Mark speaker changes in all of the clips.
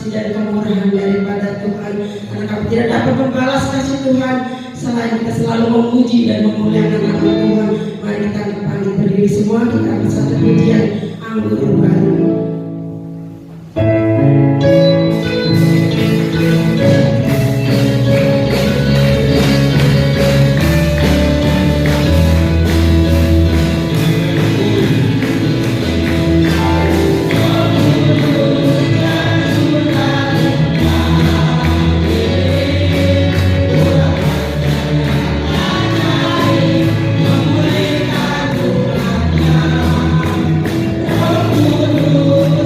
Speaker 1: kasih dan kemurahan daripada Tuhan. Karena kami tidak dapat membalas kasih Tuhan selain kita selalu memuji dan memuliakan nama Tuhan. Mari kita panggil berdiri semua, kita ambil satu pujian anggur baru.
Speaker 2: Oh,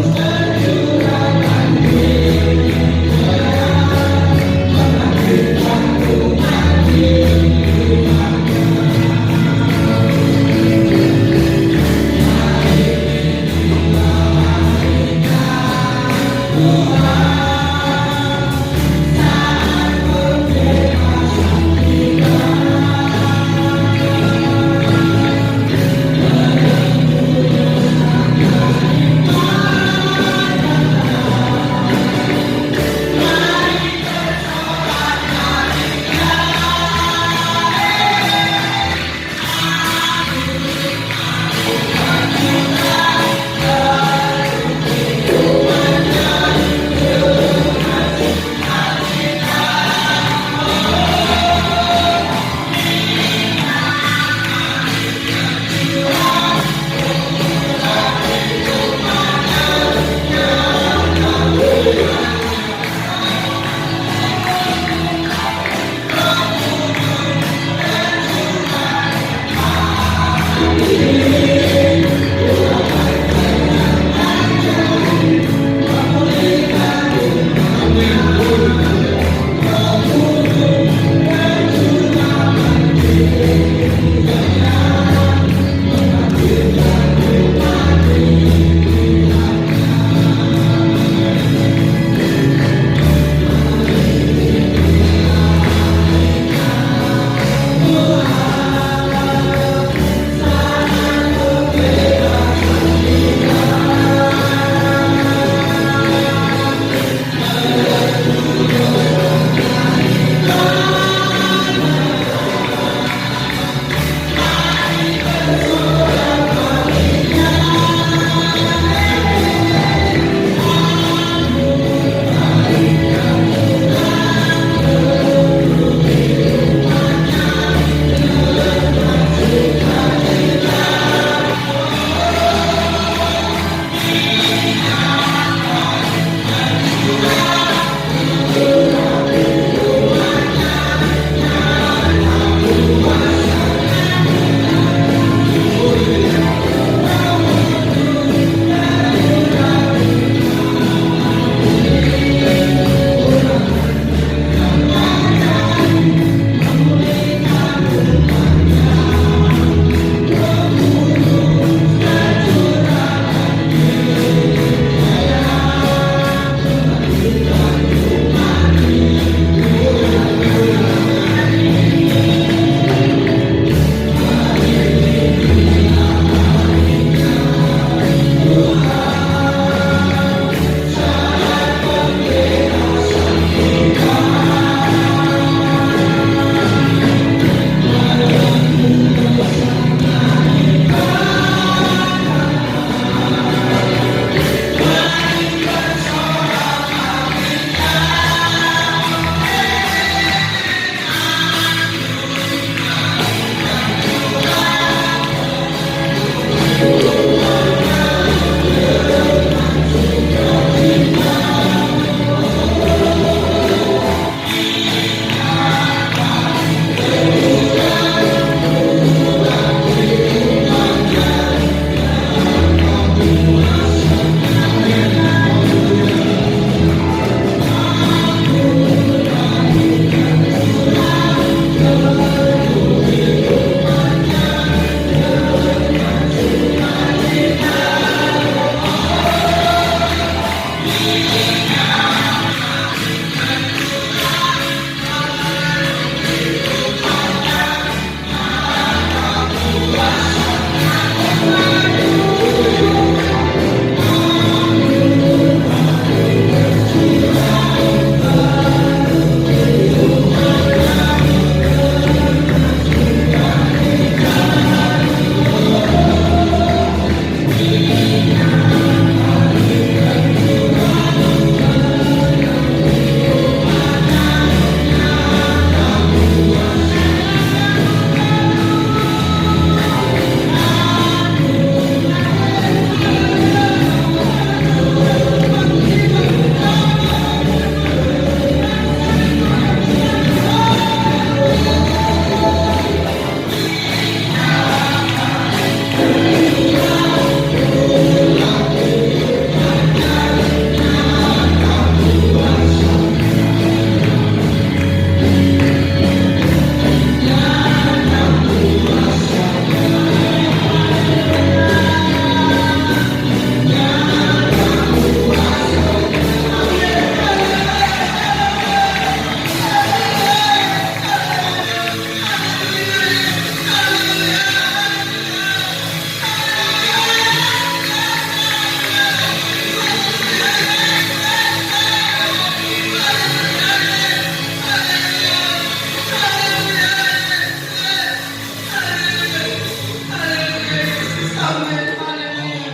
Speaker 1: Amin. Haleluya.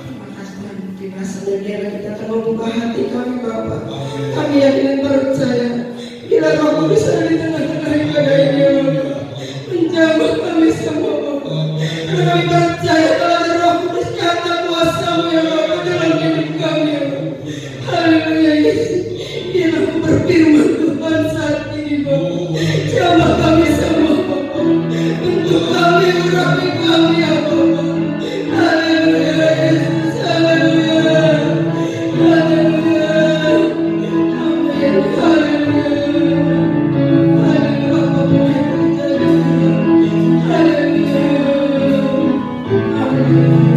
Speaker 1: Terima kasih Tuhan. Terima kasih biarlah kita akan membuka hati kami Bapak. Kami yakin dan percaya bila Roh Kudus ada di tengah-tengah ibadah ini ya Allah, menjamah kami semua Bapak. Karena kami percaya kalau ada Roh Kudus nyata kuasa-Mu ya Bapak dalam hidup kami ya Bapak. Haleluya Yesus. Biarlah berfirman Tuhan saat ini Bapak. Jamah kami semua Bapak. Untuk kami, urapi kami ya Bapak. Haleluya Yesus. Haleluya. Haleluya. Amin. Haleluya. Haleluya Bapak yang terjadi. Haleluya. Haleluya.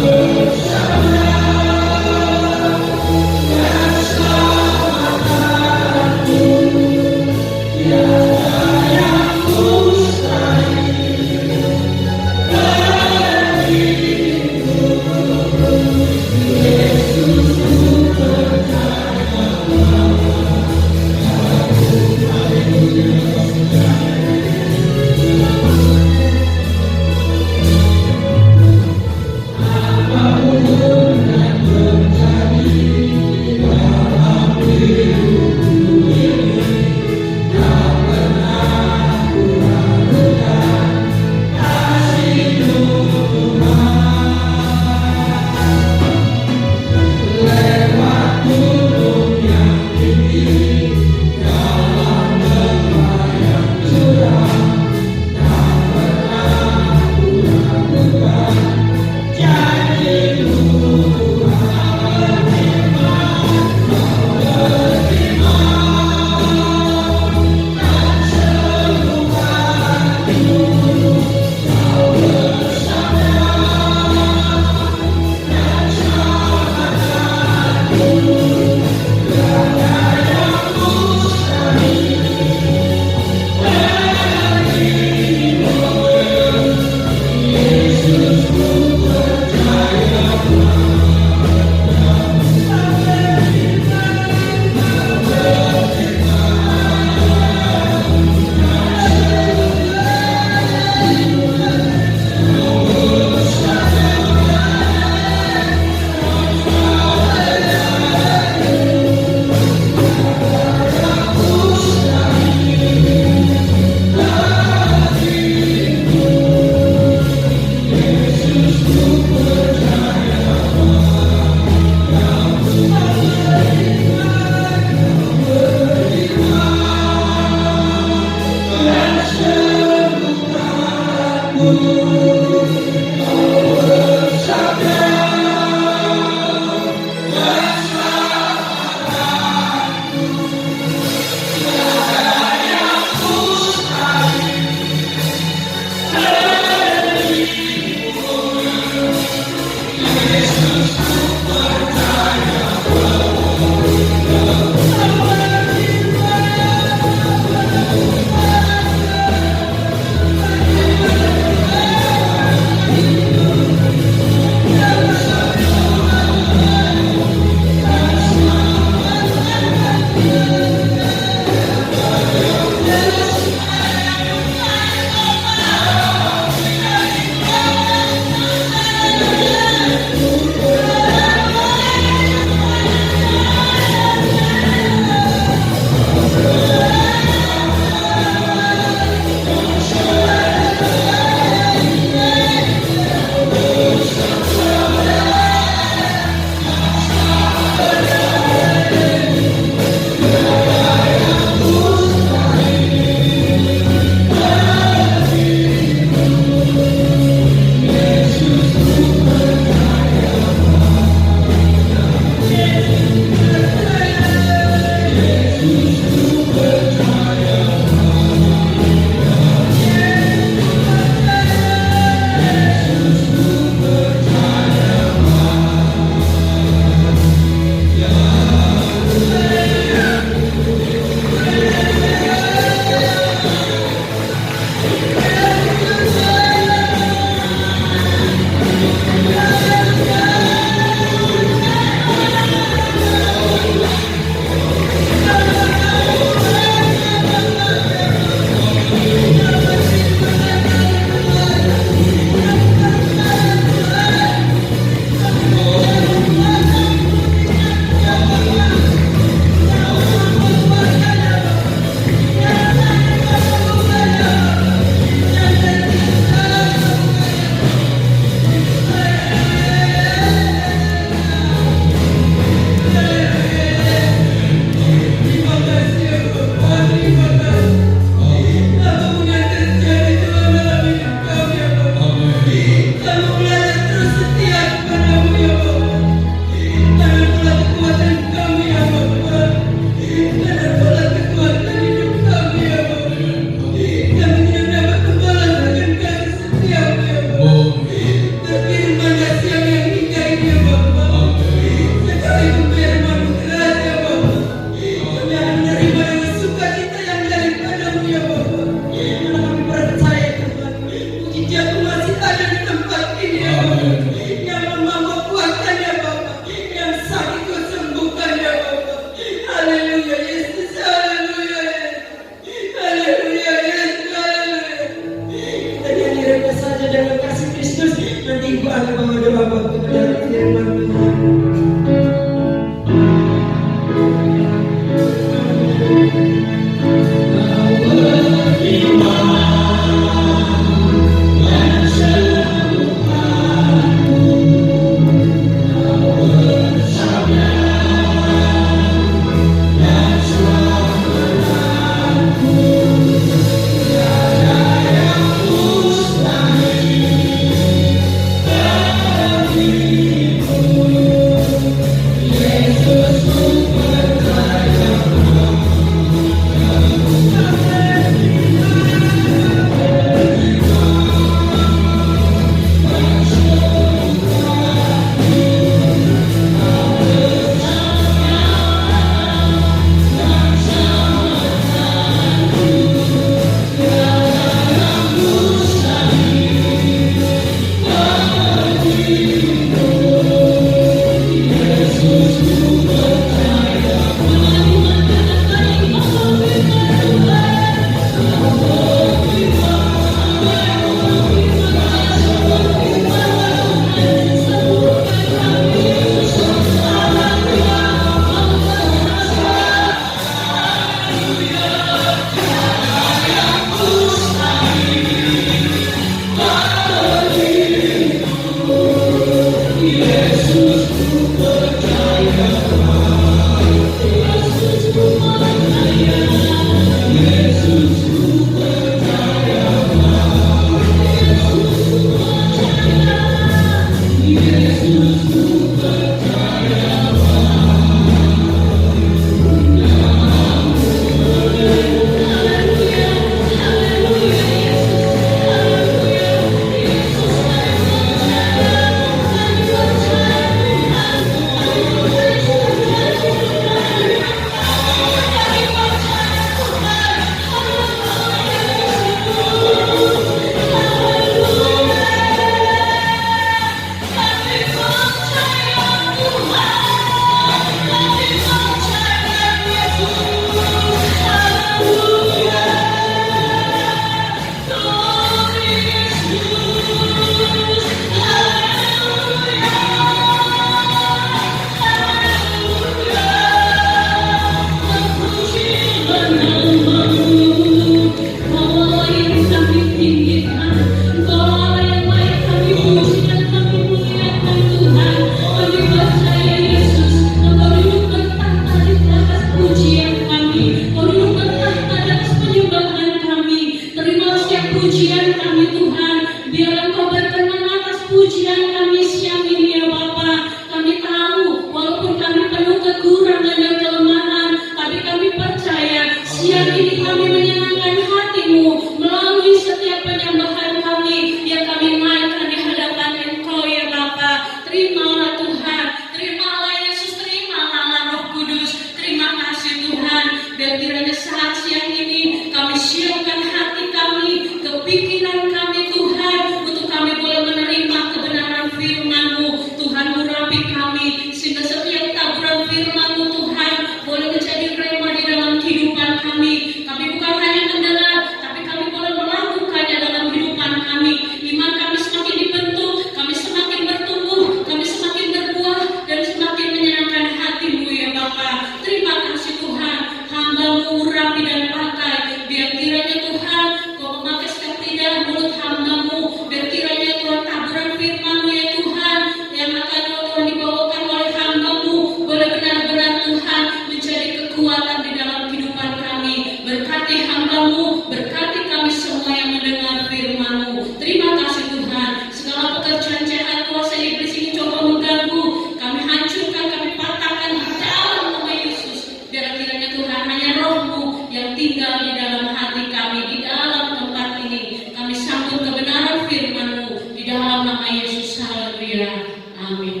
Speaker 2: pujian kami Tuhan. Biar Engkau berkenan atas pujian kami siang ini ya Bapa. Kami tahu walaupun kami penuh kekurangan dan kelemahan, tapi kami percaya siang ini kami menyenangkan hati-Mu melalui setiap penyembahan kami yang kami naikkan di hadapan Engkau ya Bapa. Terimalah Tuhan, terimalah Yesus, terimalah Roh Kudus. Terima kasih Tuhan. Dan kiranya saat siang ini kami siapkan hati kami, kepikiran kami Tuhan, untuk kami boleh menerima kebenaran firman-Mu. Tuhan urapi kami sehingga setiap taburan firman-Mu Tuhan boleh menjadi rema di dalam kehidupan kami. Kami bukan hanya mendengar, tapi kami boleh melakukannya dalam kehidupan kami. Iman kami semakin dibentuk, kami semakin bertumbuh, kami semakin berbuah dan semakin menyenangkan hati-Mu ya Bapa. Terima kasih Tuhan. Hamba-Mu urapi dan pakai. Biar kiranya Tuhan Kau memakai setiap lidah mulut hamba-Mu. Biar kiranya Tuhan taburan firman-Mu ya Tuhan yang akan Tuhan dibawakan oleh hamba-Mu boleh benar-benar Tuhan menjadi kekuatan di dalam kehidupan kami. Berkati hamba-Mu, berkati kami semua yang mendengar firman-Mu. Terima kasih Tuhan. Segala pekerjaan jahat kuasa iblis ini coba mengganggu, kami hancurkan, kami patahkan di dalam nama Yesus. Biar kiranya Tuhan hanya Roh-Mu yang tinggal di dalam hati kami, di dalam tempat ini. Kami sambut kebenaran firman-Mu di dalam nama Yesus. Haleluya. Amin.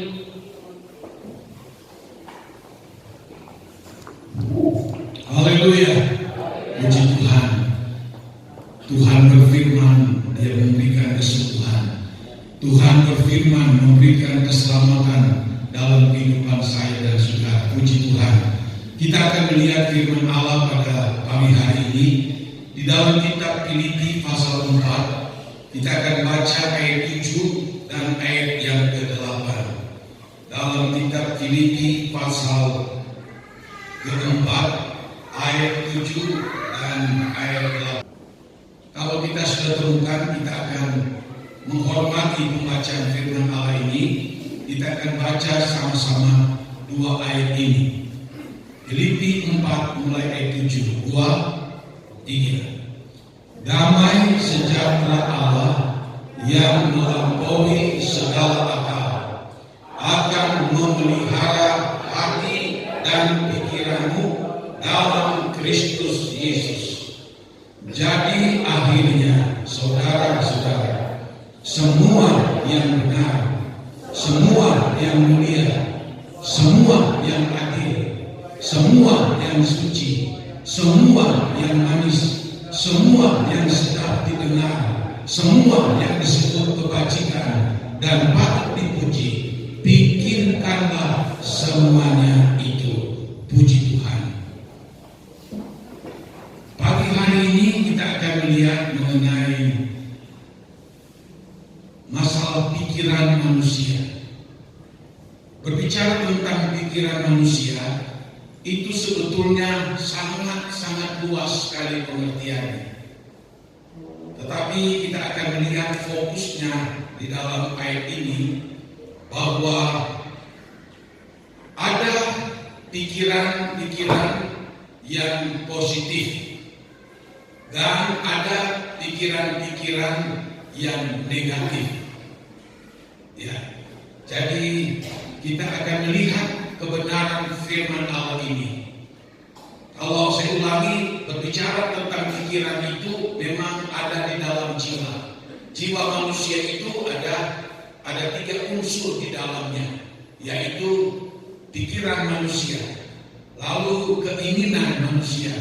Speaker 3: Haleluya. Puji Tuhan. Tuhan berfirman, Dia memberikan kesembuhan. Tuhan berfirman memberikan keselamatan dalam kehidupan saya dan saudara. Puji Tuhan. Kita akan melihat firman Allah pada pagi hari ini di dalam kitab Filipi pasal 4. Kita akan baca ayat 7 dan ayat yang ke-8. Dalam kitab Filipi pasal ke-4 ayat 7 dan ayat 8. Kalau kita sudah temukan, kita akan menghormati pembacaan firman Allah ini. Kita akan baca sama-sama dua ayat ini. Filipi 4 mulai ayat 7. 2, 3. Damai sejahtera Allah yang melampaui segala akal akan memelihara hati dan pikiranmu dalam Kristus Yesus. Jadi akhirnya saudara-saudara, semua yang benar, semua yang mulia, semua yang adil, semua yang suci, semua yang manis, semua yang sedap didengar, semua yang disebut kebajikan dan patut dipuji, pikirkanlah semuanya itu. Puji Tuhan. Pagi hari ini kita akan melihat mengenai masalah pikiran manusia. Berbicara tentang pikiran manusia, itu sebetulnya sangat-sangat luas sekali pengertiannya. Tetapi kita akan melihat fokusnya di dalam ayat ini, bahwa ada pikiran-pikiran yang positif dan ada pikiran-pikiran yang negatif. Ya, jadi kita akan melihat kebenaran firman Allah ini. Kalau saya ulangi, berbicara tentang pikiran itu memang ada di dalam jiwa. Jiwa manusia itu ada 3 unsur di dalamnya, yaitu pikiran manusia, lalu keinginan manusia,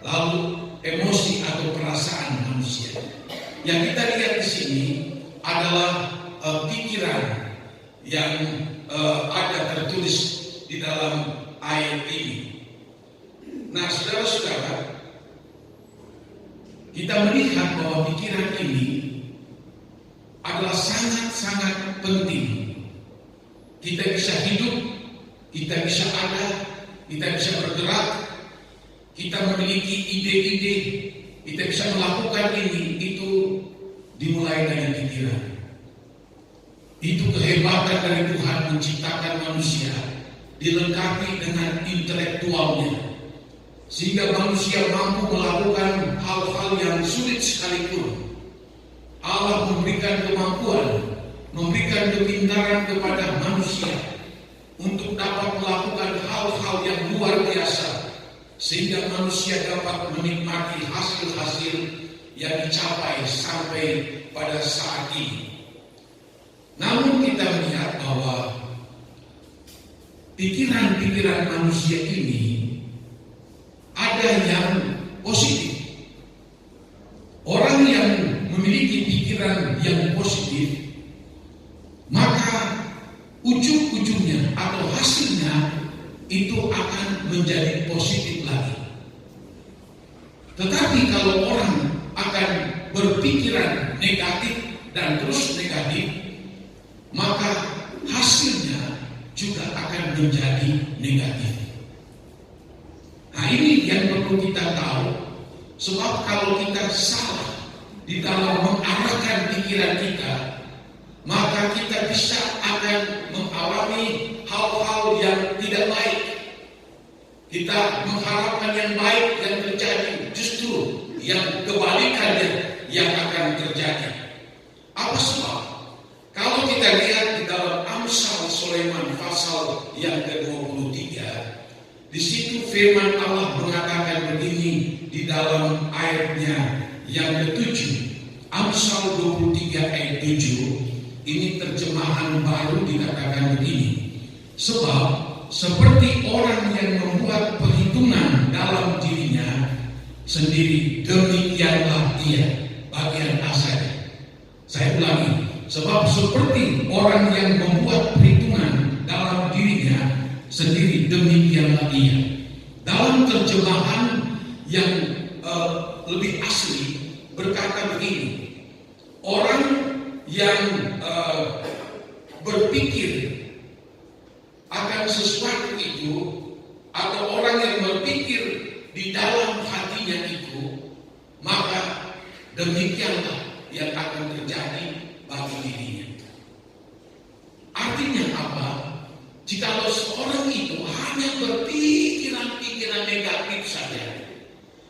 Speaker 3: lalu emosi atau perasaan manusia. Yang kita lihat di sini adalah pikiran yang ada tertulis di dalam ayat ini. Nah, saudara-saudara, kita melihat bahwa pikiran ini adalah sangat-sangat penting. Kita bisa hidup, kita bisa ada, kita bisa bergerak, kita memiliki ide-ide, kita bisa melakukan ini, itu dimulai dari pikiran. Itu kehebatan dari Tuhan menciptakan manusia, dilengkapi dengan intelektualnya, sehingga manusia mampu melakukan hal-hal yang sulit sekalipun. Allah memberikan kemampuan, memberikan kepintaran kepada manusia untuk dapat melakukan hal-hal yang luar biasa, sehingga manusia dapat menikmati hasil-hasil yang dicapai sampai pada saat ini. Namun kita melihat bahwa pikiran-pikiran manusia ini ada yang positif. Orang yang memiliki pikiran yang positif, maka ujung-ujungnya atau hasilnya itu akan menjadi positif lagi. Tetapi kalau orang akan berpikiran negatif dan terus negatif, maka hasilnya juga akan menjadi negatif. Nah, ini yang perlu kita tahu, sebab kalau kita salah di dalam mengarahkan pikiran kita, maka kita bisa akan mengalami hal-hal yang tidak baik. Kita mengharapkan yang baik yang terjadi, justru yang kebalikannya yang akan terjadi. Apa sebab? Kalau kita lihat di dalam Amsal Sulaiman pasal yang ke-23, di situ firman Allah mengatakan begini di dalam ayatnya yang ke-7, Amsal 23 ayat 7, ini terjemahan baru dikatakan begini. Sebab seperti orang yang membuat perhitungan dalam dirinya sendiri, demikianlah dia. Bagian A saja. Saya ulangi. Sebab seperti orang yang membuat perhitungan dalam dirinya sendiri, demikianlah dia. Dalam terjemahan yang lebih asli berkata begini, orang yang berpikir akan sesuatu itu, atau orang yang berpikir di dalam hatinya itu, maka demikianlah yang akan terjadi bagi dirinya. Artinya apa? Jikalau seorang itu hanya berpikiran-pikiran negatif saja,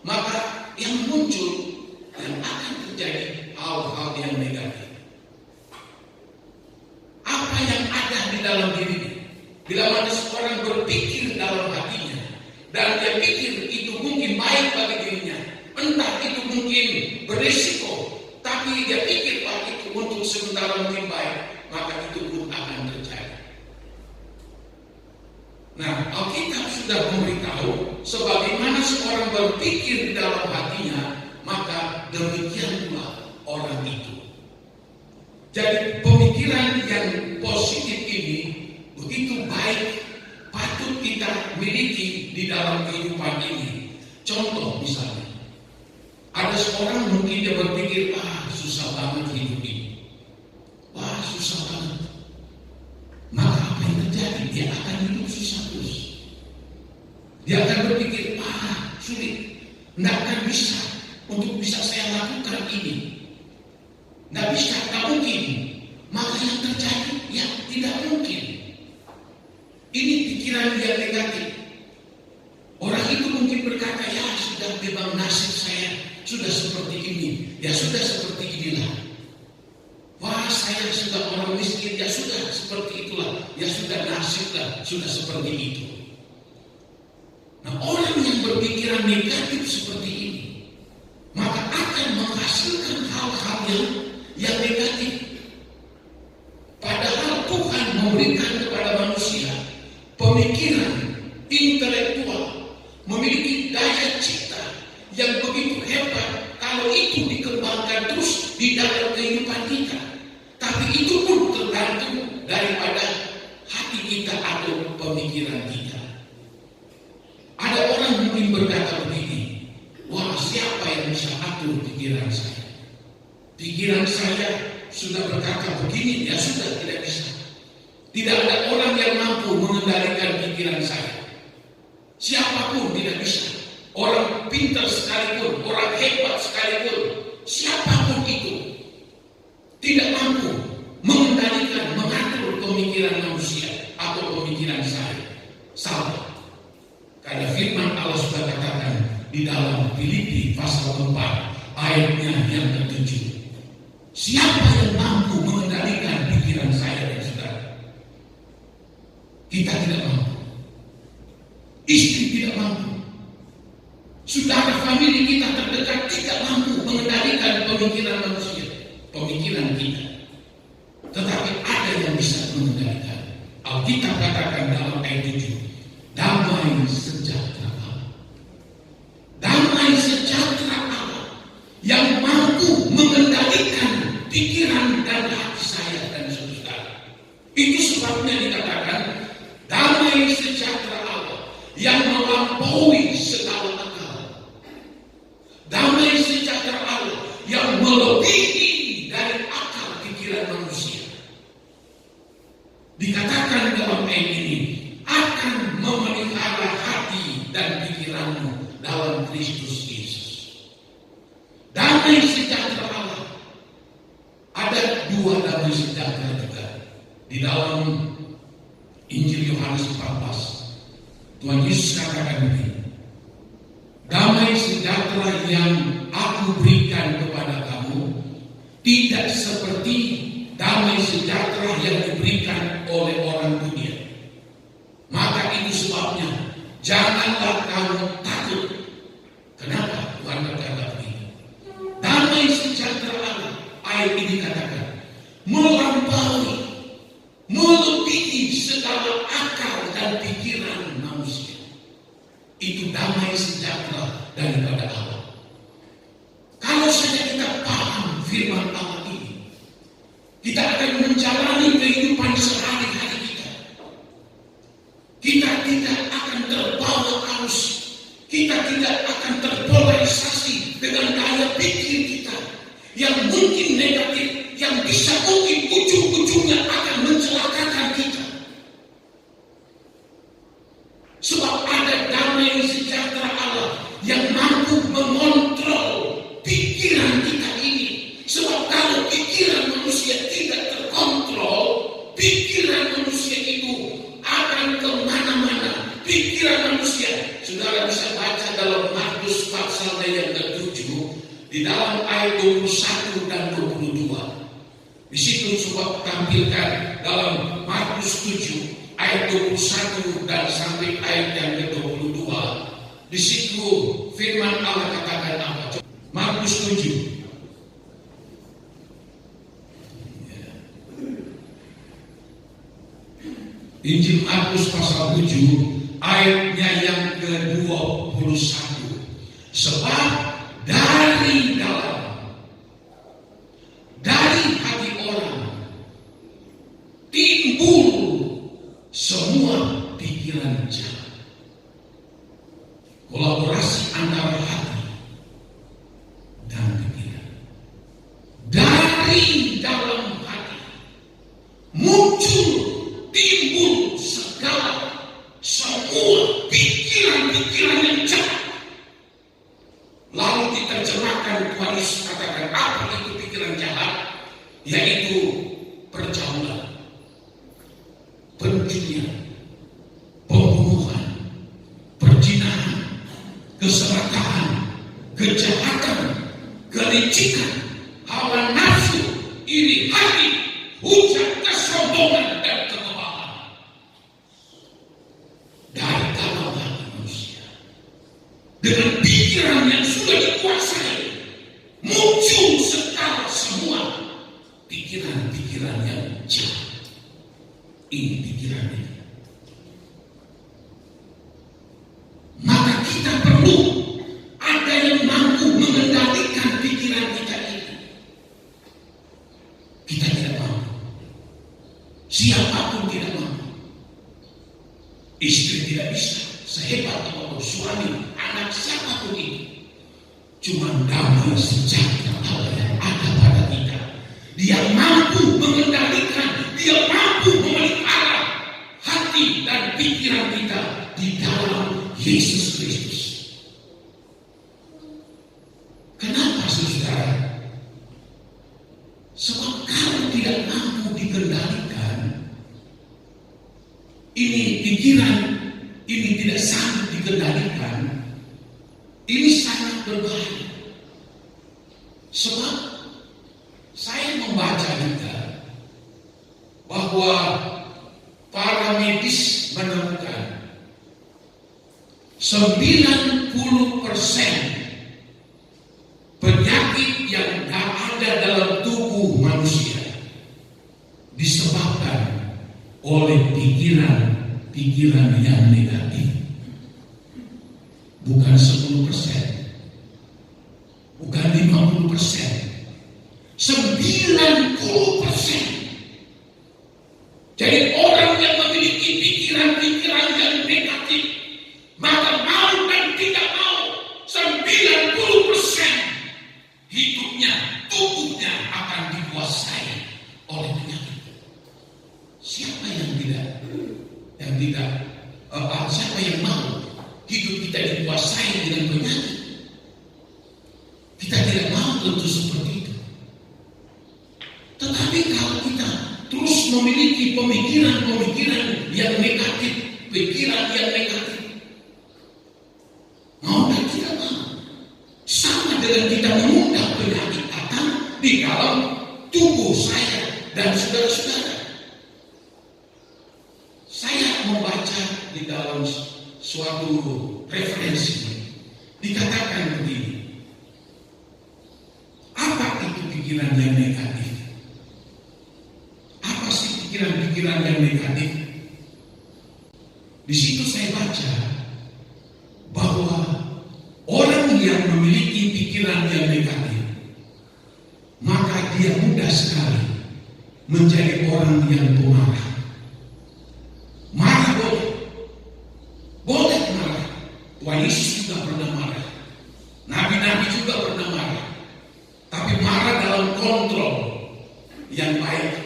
Speaker 3: maka yang muncul yang akan terjadi hal-hal yang negatif. Apa yang ada di dalam dirinya? Bila mana seorang berpikir dalam hatinya dan dia pikir itu mungkin baik bagi dirinya, entah itu mungkin berisiko, tapi dia pikir bahwa itu untuk sementara mungkin baik, maka itu pun akan terjadi. Nah, Alkitab sudah memberitahu sebagaimana seorang berpikir di dalam hatinya, maka demikianlah orang itu. Jadi pemikiran yang positif ini begitu baik, patut kita miliki di dalam kehidupan ini. Contoh misalnya, ada seorang mungkin dia berpikir, susah banget hidup ini. Wah, susah banget. Maka apa yang terjadi? Dia akan hidup susah terus. Dia akan berpikir, sulit. Tidak akan bisa untuk bisa saya lakukan ini. Tidak bisa, tidak mungkin. Maka yang terjadi, ya tidak mungkin. Ini pikiran yang negatif. Orang itu mungkin berkata, ya sudah memang nasib saya sudah seperti ini, ya sudah seperti inilah. Wah, saya sudah orang miskin, ya sudah seperti itulah, ya sudah nasiblah, sudah seperti itu. Nah, orang yang berpikiran negatif seperti ini, maka akan menghasilkan hal-hal yang negatif. Padahal Tuhan memberikan kepada manusia pemikiran intelektual, memiliki daya cipta yang begitu hebat kalau itu dikembangkan terus di dalam kehidupan kita. Tapi itu pun tergantung daripada hati kita atau pemikiran kita. Ada orang mungkin berkata begini, wah, siapa yang bisa atur pikiran saya? Pikiran saya sudah berkata begini, ya sudah tidak bisa. Tidak ada orang yang mampu mengendalikan pikiran saya. Siapapun tidak bisa. Orang pintar sekalipun, orang hebat sekalipun, siapapun itu tidak mampu mengendalikan, mengatur pemikiran manusia atau pemikiran saya. Salah. Karena firman Allah sudah katakan di dalam Filipi pasal 4 ayatnya yang ke-7. Siapa yang mampu mengendalikan pikiran saya dan saudara? Kita tidak mampu. Istri tidak mampu. Saudara famili kita terdekat tidak mampu mengendalikan pemikiran manusia, pemikiran kita. Tetapi ada yang bisa mengendalikan. Alkitab katakan dalam ayat 7, damai sejahtera Allah. Damai sejahtera Allah yang mampu mengendalikan pikiran dan hati saya dan saudara. Itu sebabnya dikatakan damai sejahtera Allah yang melampaui segala akal. Damai sejahtera Allah yang melebihi dari akal pikiran manusia. Dikatakan dalam ayat ini akan memelihara hati dan pikiranmu dalam Kristus Yesus. Damai sejahtera Allah. Ada dua damai sejahtera juga di dalam Injil Yohanes 14. Tuhan Yesus katakan begini, damai sejahtera yang aku berikan kepada kamu tidak seperti damai sejahtera yang diberikan oleh orang dunia. Maka itu sebabnya janganlah kamu takut. Kenapa Tuhan berkata begini? Damai sejahtera Allah, ayat ini katakan, melampaui, melebihi segala akal dan pikiran manusia. Itu damai sejahtera daripada Allah. Kalau saja kita paham firman Allah ini, kita akan menjalani kehidupan sehari-hari kita. Kita tidak akan terbawa arus. Kita tidak akan terpolarisasi dengan gaya pikir kita yang mungkin negatif, yang bisa mungkin ujung-ujungnya akan mencelakakan kita. Sebab ada damai sejahtera Allah yang mampu mengontrol pikiran kita ini. Sebab kalau pikiran manusia tidak terkontrol, pikiran manusia itu akan kemana-mana. Pikiran manusia, saudara bisa baca dalam Markus pasal yang ke-7, di dalam ayat 21 dan 22. Di situ coba tampilkan dalam Markus 7 ayat 21 dan sampai ayat yang ke-22. Di situ firman Allah katakan apa? Markus 7. Injil Markus pasal 7 ayatnya yang ke-21. Sebab dari hati orang timbul semua pikiran jahat. Kolaborasi antara hati dan pikiran. Dari dalam hati muncul, timbul semua pikiran-pikiran yang jahat. Lalu diterjemahkan, Tuhan Yesus katakan apa itu pikiran jahat? Yaitu perjauhan, pencurian, pembunuhan, perzinahan, keserakahan, kejahatan, kelicikan, hawa nafsu, iri hati, hujat, kesombongan, dan kemewahan. Dari dalam hati manusia, dengan pikiran yang sudah dikuasai, muncul sekali semua pikiran-pikiran yang jahat. Ini pikirannya. Maka kita perlu ada yang mampu mengendalikan pikiran kita ini. Kita tidak mampu. Siapapun tidak mampu. Istri tidak bisa. Sehebat apapun suami, anak siapapun itu. Cuma damai sejahtera Allah yang ada pada kita. Dia mampu mengendalikan, dia mampu memelihara hati dan pikiran kita di dalam Yesus Kristus. Kenapa saudara? Sebab kalau tidak mampu dikendalikan, ini pikiran ini tidak sanggup dikendalikan, ini sangat berbahaya. Sebab saya bahwa para medis menemukan 90% penyakit yang ada dalam tubuh manusia disebabkan oleh pikiran yang negatif. Bukan 10%, bukan 50%, 90%. Jadi orang yang memiliki pikiran-pikiran yang negatif, maka mau dan tidak mau 90% hidupnya, tubuhnya akan dikuasai oleh penyakit. Siapa yang tidak? Siapa yang mau hidup kita dikuasai dengan penyakit? Kita tidak mau tentu seperti itu. Tetapi kalau kita terus memiliki pemikiran-pemikiran yang negatif, pikiran yang negatif, mau dan tidak mau, sama dengan kita mengundang penyakit datang di dalam tubuh saya dan saudara-saudara. Saya membaca di dalam suatu referensi dikatakan begini, apa itu pikiran yang negatif? Apa sih pikiran-pikiran yang negatif? Di situ saya baca bahwa orang yang memiliki pikiran yang negatif, maka dia mudah sekali menjadi orang yang pemarah. Marah boleh marah. Tuhan Yesus juga pernah marah. Nabi-nabi juga pernah marah. Tapi marah dalam kontrol yang baik,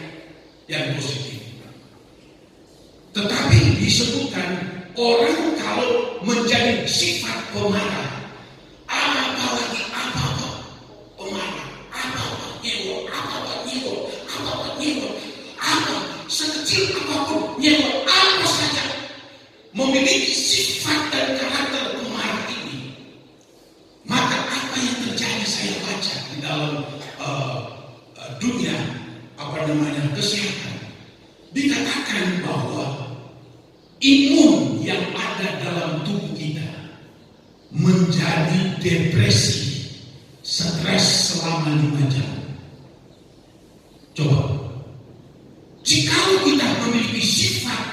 Speaker 3: yang positif. Tetapi disebutkan orang kalau menjadi sifat pemarah, apa-apa pemarah, apa-apa nyewa, sekecil apapun nyewa, apa saja, memiliki sifat dan karakter pemarah ini, maka apa yang terjadi saya baca di dalam dunia kesehatan, dikatakan bahwa imun yang ada dalam tubuh kita menjadi depresi, stres selama 5 jam. Coba, jika kita memiliki sifat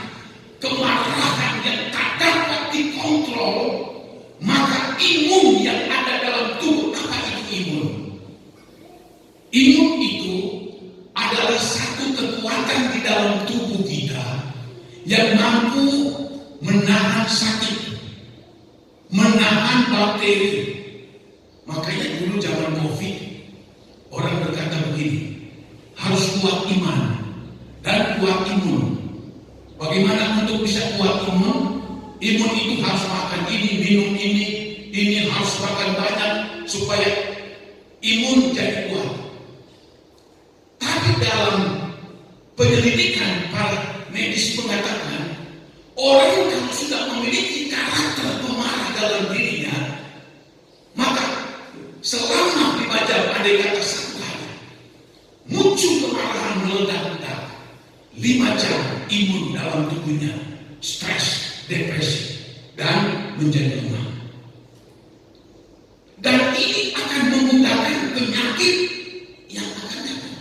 Speaker 3: kemarahan yang tak dapat dikontrol, maka imun yang ada dalam tubuh, apa itu imun? Imun itu adalah satu kekuatan di dalam tubuh kita yang mampu menahan sakit, menahan bakteri. Makanya dulu zaman COVID, orang berkata begini, harus kuat iman dan kuat imun. Bagaimana untuk bisa kuat imun? Imun itu harus makan ini, minum ini harus makan banyak supaya imun jadi kuat. Tapi dalam penyelidikan para medis mengatakan, orang yang sudah memiliki karakter pemarah dalam dirinya, maka selama 5 jam, andai kata 1 hari, muncul kemarahan meledak-ledak, 5 jam imun dalam tubuhnya stres, depresi, dan menjadi lemah. Dan ini akan mengundangkan penyakit yang akan datang.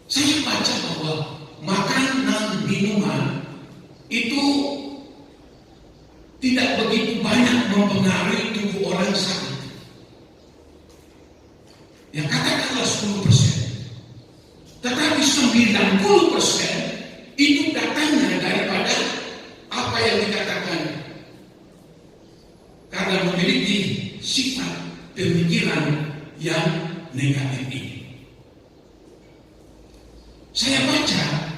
Speaker 3: Saya baca bahwa makanan, minuman itu tidak begitu banyak mempengaruhi tubuh orang sakit. Ya katakanlah 10%. Tetapi 90% itu datangnya daripada apa yang dikatakan karena memiliki sifat pemikiran yang negatif ini. Saya baca,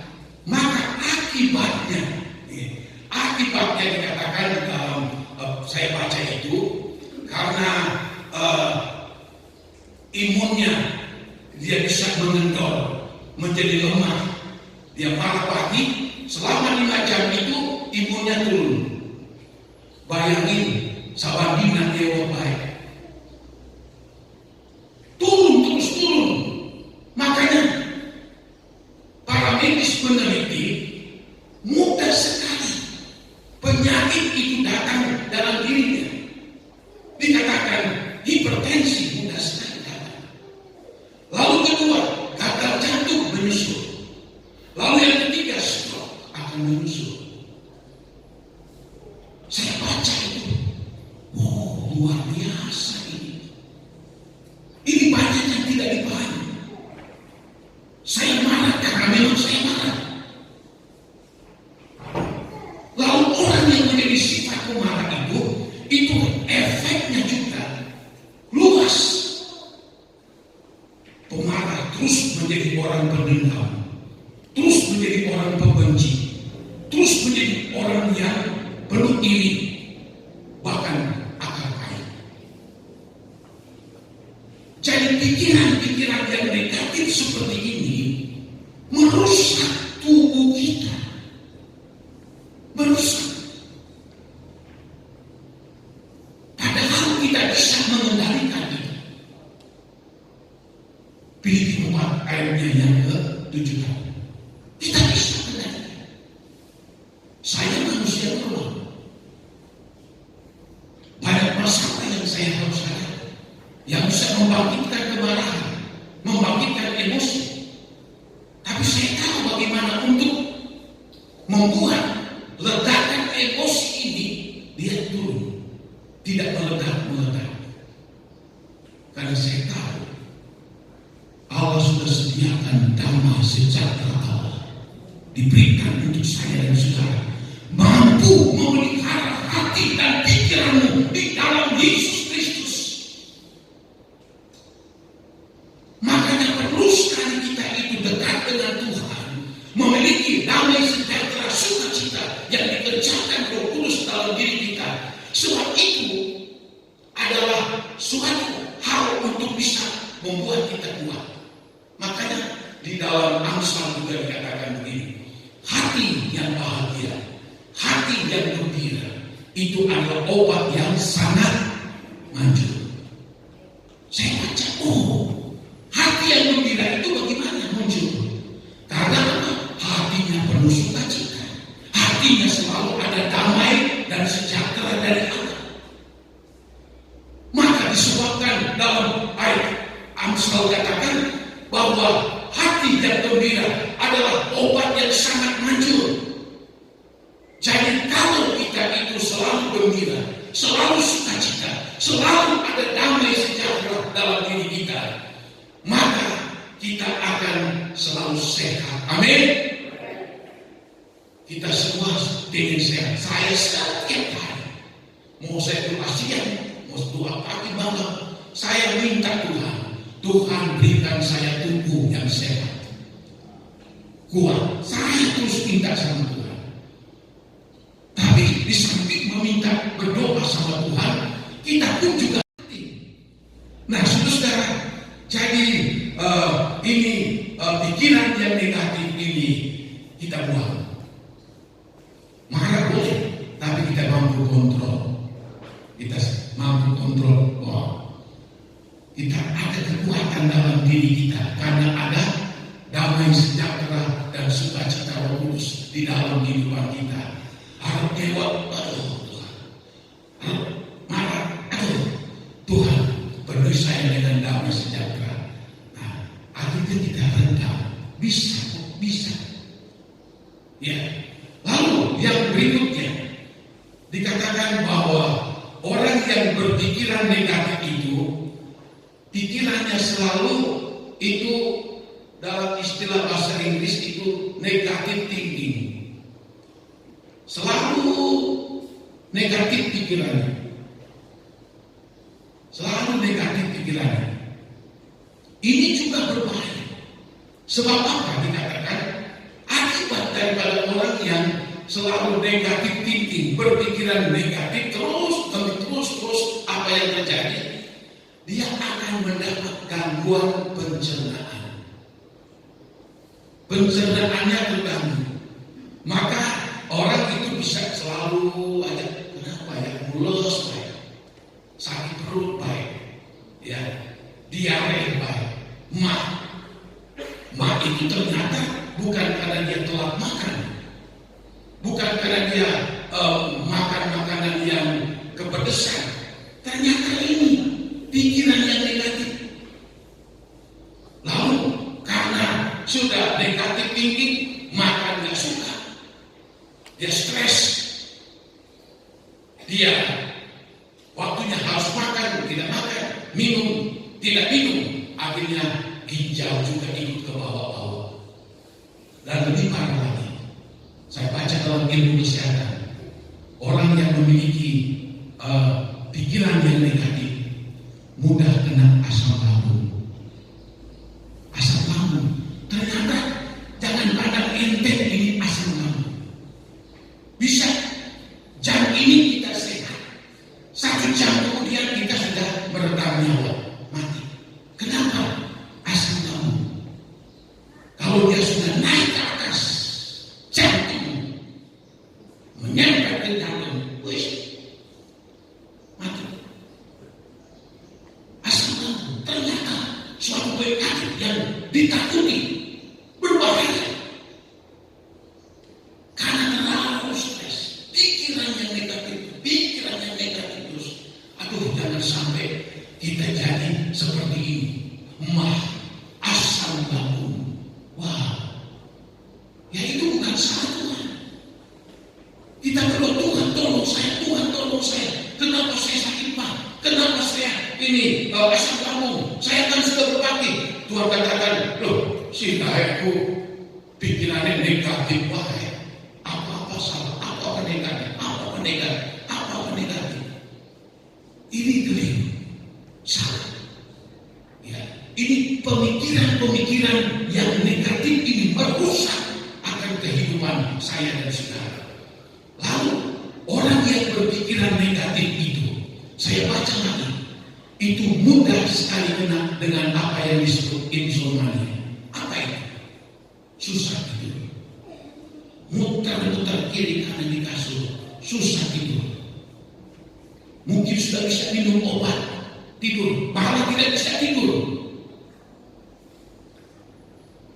Speaker 3: maka akibatnya dikatakan dalam saya baca itu karena imunnya dia bisa mengendor, menjadi lemah, dia marah pagi, selama 5 jam itu imunnya turun. Bayangin, sabandingan dewa baik, turun. Makanya medis meneliti, mudah sekali penyakit itu datang dalam dirinya. Dikatakan hipertensi mudah sekali datang. Lalu kedua, gagal jantung menyusul. Lalu yang ketiga, stroke akan menyusul. Saya baca itu, oh luar biasa ini. Ini banyak yang tidak dipahami. Saya marah karena memang saya marah. Lalu orang yang menjadi sifat pemarah itu efeknya juga luas. Pemarah terus menjadi orang pendendam, terus menjadi orang pembenci, terus menjadi orang yang penuh iri, bahkan akal kain. Jadi pikiran-pikiran yang negatif seperti ini merusak tubuh kita, merusak. Padahal kita bisa mengendalikan itu. Filipi 4 ayatnya yang ke-7. Kita bisa mengendalikan. Saya manusia normal. Banyak masalah yang saya harus hadapi, yang bisa membangkitkan kemarahan, membangkitkan emosi. Tapi saya tahu bagaimana untuk membuat ledakan emosi ini dia turun, tidak meledak. Karena saya tahu Allah sudah sediakan damai sejahtera Allah diberikan untuk saya dan saudara, mampu memelihara hati dan pikiranmu di dalam Yesus Kristus. Makanya perlu sekali kita itu dekat dengan Tuhan, memiliki damai sejahtera sukacita yang dikerjakan Roh Kudus dalam diri kita. Sebab itu adalah suatu hal untuk bisa membuat kita kuat. Makanya di dalam Amsal juga dikatakan begini, hati yang bahagia, hati yang gembira, itu adalah obat yang sangat manjur. Saya baca, hati yang gembira itu bagaimana manjur? Karena hatinya penuh sukacita, hatinya selalu ada damai dan sejahtera dari Allah. Maka disebabkan dalam ayat Amsal katakan bahwa hati yang gembira adalah obat yang sangat manjur. Jadi kalau kita itu selalu gembira, selalu sukacita, selalu ada damai sejahtera dalam diri kita, maka kita akan selalu sehat. Amin. Kita semua ingin sehat. Saya setiap hari, mau saya doa siang, mau doa pagi malam, saya minta Tuhan berikan saya tubuh yang sehat, kuat. Saya terus minta sama Tuhan. Tapi di samping meminta, berdoa sama Tuhan, kita pun juga hati. Nah, saudara, jadi ini pikiran yang negatif ini kita buang. Marah boleh, tapi kita mampu kontrol. Kita mampu kontrol. Kita ada kekuatan dalam diri kita karena ada damai sejahtera dan sukacita Roh Kudus di dalam kehidupan kita. Harap dewa, Tuhan. Marah, Tuhan, penuhi saya dengan damai sejahtera. Nah, akhirnya kita rendam. Bisa. Ya. Lalu yang berikutnya dikatakan bahwa orang yang berpikiran negatif itu, pikirannya selalu itu dalam istilah bahasa Inggris itu negatif thinking. Selalu negatif pikirannya. Selalu negatif pikirannya. Ini juga berbahaya. Sebab apa dikatakan? Akibat daripada orang yang selalu negatif thinking, berpikiran negatif terus apa yang terjadi? Dia akan mendapat gangguan pencernaan. Pencernaannya terganggu. Maka orang itu bisa selalu ada mules baik, sakit perut baik, ya, diare baik, mah itu ternyata bukan karena dia telat makan, bukan karena dia makan makanan yang kepedesan. Ternyata ini pikiran yang negatif. Lalu karena sudah negatif thinking, makan nggak suka, dia stres, dia waktunya harus makan, tidak makan, minum, tidak minum, akhirnya ginjal juga ikut ke bawah-bawah. Dan lebih parah lagi, saya baca dalam ilmu kesehatan, orang yang memiliki pikiran yang negatif mudah kena asam lambung. Asam lambung, ternyata jangan pandang enteng ini asam lambung. Bisa jam ini kita sehat, 1 jam kemudian kita sudah meredam nyawa, mati. Kenapa? Asam lambung. Kalau dia sudah naik ke atas jantung, menyambar ke jantung, mati. Asam lambung ternyata suatu penyakit yang ditakuti, berbahaya. Karena terlalu stres, pikiran yang negatif terus. Aduh, jangan sampai kita jadi seperti ini. Asam lambung. Wah, ya itu bukan salah Tuhan. Kita berdoa, Tuhan tolong saya. Kenapa saya sakit Pak? Kenapa saya ini asam lambung? Saya kan sudah berbakti. Tuhan katakan, loh, si daerahku pikirannya negatif, wahai. Apa-apa salah, apa-apa negatif. Ini keliru, salah. Ya, ini pemikiran yang negatif ini merusak akan kehidupan saya dan saudara. Lalu orang yang berpikiran negatif itu, saya baca lagi, itu mudah sekali kena dengan apa yang disebut insomnia. Apa itu? Susah tidur, muter-muter kiri kanan di kasur, susah tidur. Mungkin sudah bisa minum obat tidur, malah tidak bisa tidur.